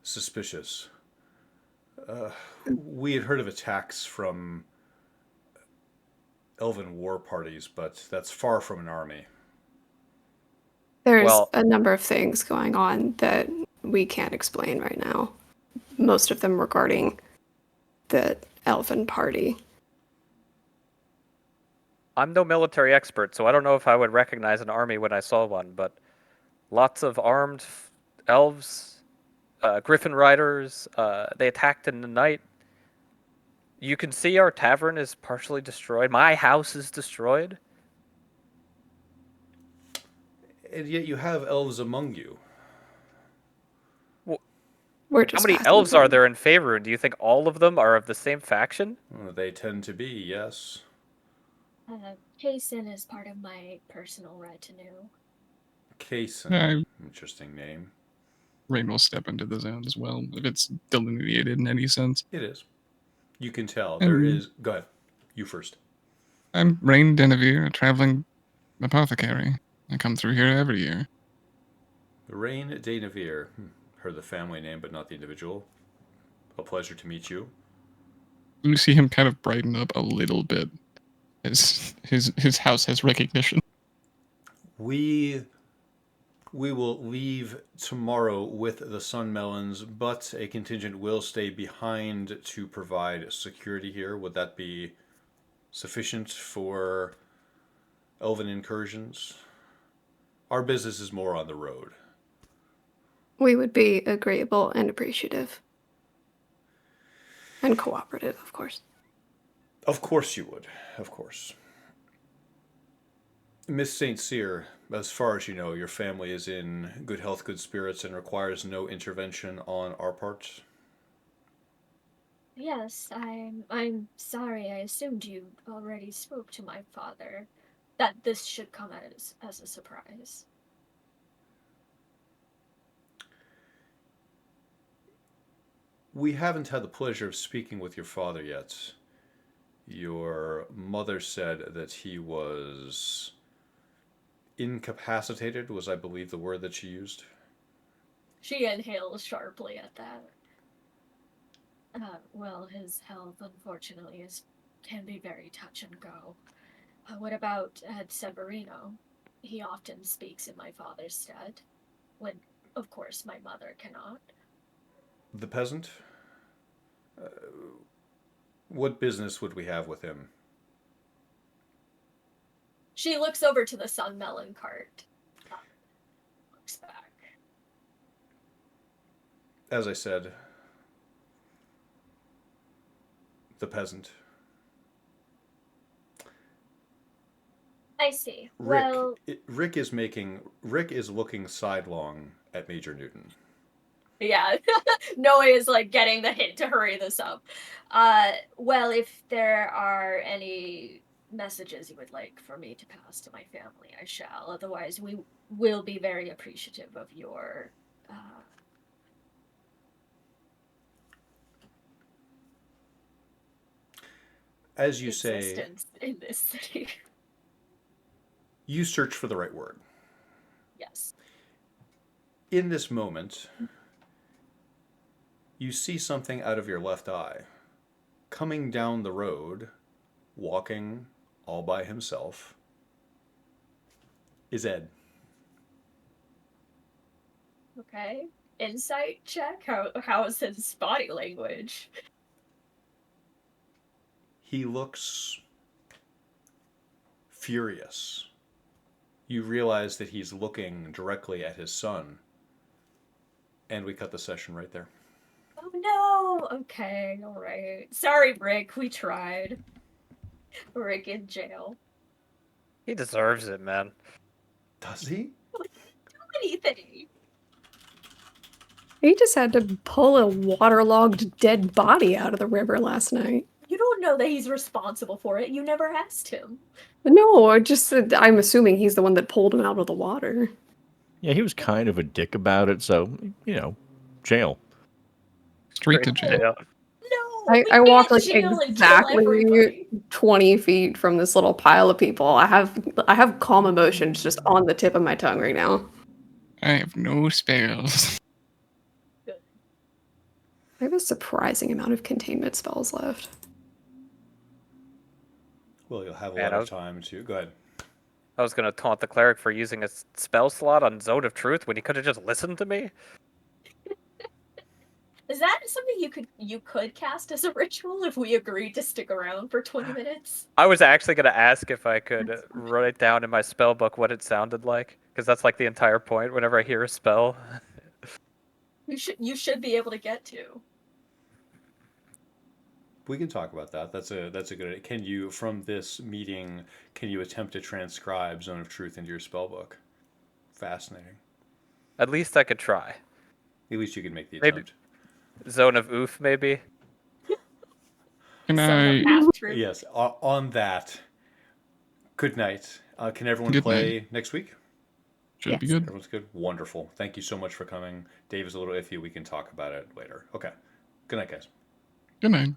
suspicious. We had heard of attacks from elven war parties, but that's far from an army. There's Well- a number of things going on that we can't explain right now. Most of them regarding the elven party. I'm no military expert, so I don't know if I would recognize an army when I saw one, but lots of armed elves, griffin riders, they attacked in the night. You can see our tavern is partially destroyed. My house is destroyed. And yet you have elves among you. We're How just many passing elves through. are there in Faerun? Do you think all of them are of the same faction? They tend to be, yes. Jason is part of my personal retinue. Cason. I Interesting name. Rain will step into the zone as well, if it's delineated in any sense. It is. You can tell. There Mm. is. Go ahead. You first. I'm Rain Denevere, a traveling apothecary. I come through here every year. Rain de Navir. Heard the family name, but not the individual. A pleasure to meet you. You see him kind of brighten up a little bit. His house has recognition. We will leave tomorrow with the Sun Melons, but a contingent will stay behind to provide security here. Would that be sufficient for elven incursions? Our business is more on the road. We would be agreeable and appreciative. And cooperative, of course. Of course you would. Of course. Miss St. Cyr, as far as you know, your family is in good health, good spirits, and requires no intervention on our part. Yes, I'm sorry. I assumed you already spoke to my father. That this should come as a surprise. We haven't had the pleasure of speaking with your father yet. Your mother said that he was incapacitated, was I believe the word that she used. She inhales sharply at that. Well, his health, unfortunately, can be very touch and go. What about Ed Severino? He often speaks in my father's stead, when, of course, my mother cannot. The peasant? What business would we have with him? She looks over to the Sun Melon cart. Looks back. As I said, the peasant. I see. Rick, Well, Rick is looking sidelong at Major Newton. yeah. Noe is like getting the hint to hurry this up. Well, if there are any messages you would like for me to pass to my family, I shall. Otherwise, we will be very appreciative of your As you say, existence in this city. you search for the right word. Yes. In this moment, you see something out of your left eye. Coming down the road, walking all by himself, is Ed. Okay. Insight check. How is his body language? He looks furious. You realize that he's looking directly at his son. And we cut the session right there. Oh no! Okay, alright. Sorry, Rick, we tried. Rick in jail. He deserves it, man. Does he? Anything. He just had to pull a waterlogged dead body out of the river last night. You don't know that he's responsible for it. You never asked him. No, I just said I'm assuming he's the one that pulled him out of the water. Yeah, he was kind of a dick about it, so, jail. Straight to jail. No, I we walk can't like chill and kill exactly everybody. 20 feet from this little pile of people. I have calm emotions just on the tip of my tongue right now. I have no spells. I have a surprising amount of containment spells left. Well, you'll have a Man, lot I of was- time to go ahead. I was gonna taunt the cleric for using a spell slot on Zone of Truth when he could have just listened to me. Is that something you could cast as a ritual if we agreed to stick around for 20 minutes? I was actually gonna ask if I could write down in my spell book what it sounded like, because that's like the entire point. Whenever I hear a spell, You should be able to get to. We can talk about that. That's a good. Can you, from this meeting, can you attempt to transcribe Zone of Truth into your spell book? Fascinating. at least I could try. At least you can make the Maybe- attempt. Zone of Oof, maybe. Can Some I? half truth. Yes. On that. Good night. Can everyone Good play next week? Should be Yes. good. Everyone's good. Wonderful. Thank you so much for coming. Dave is a little iffy. We can talk about it later. Okay. Good night, guys. Good night.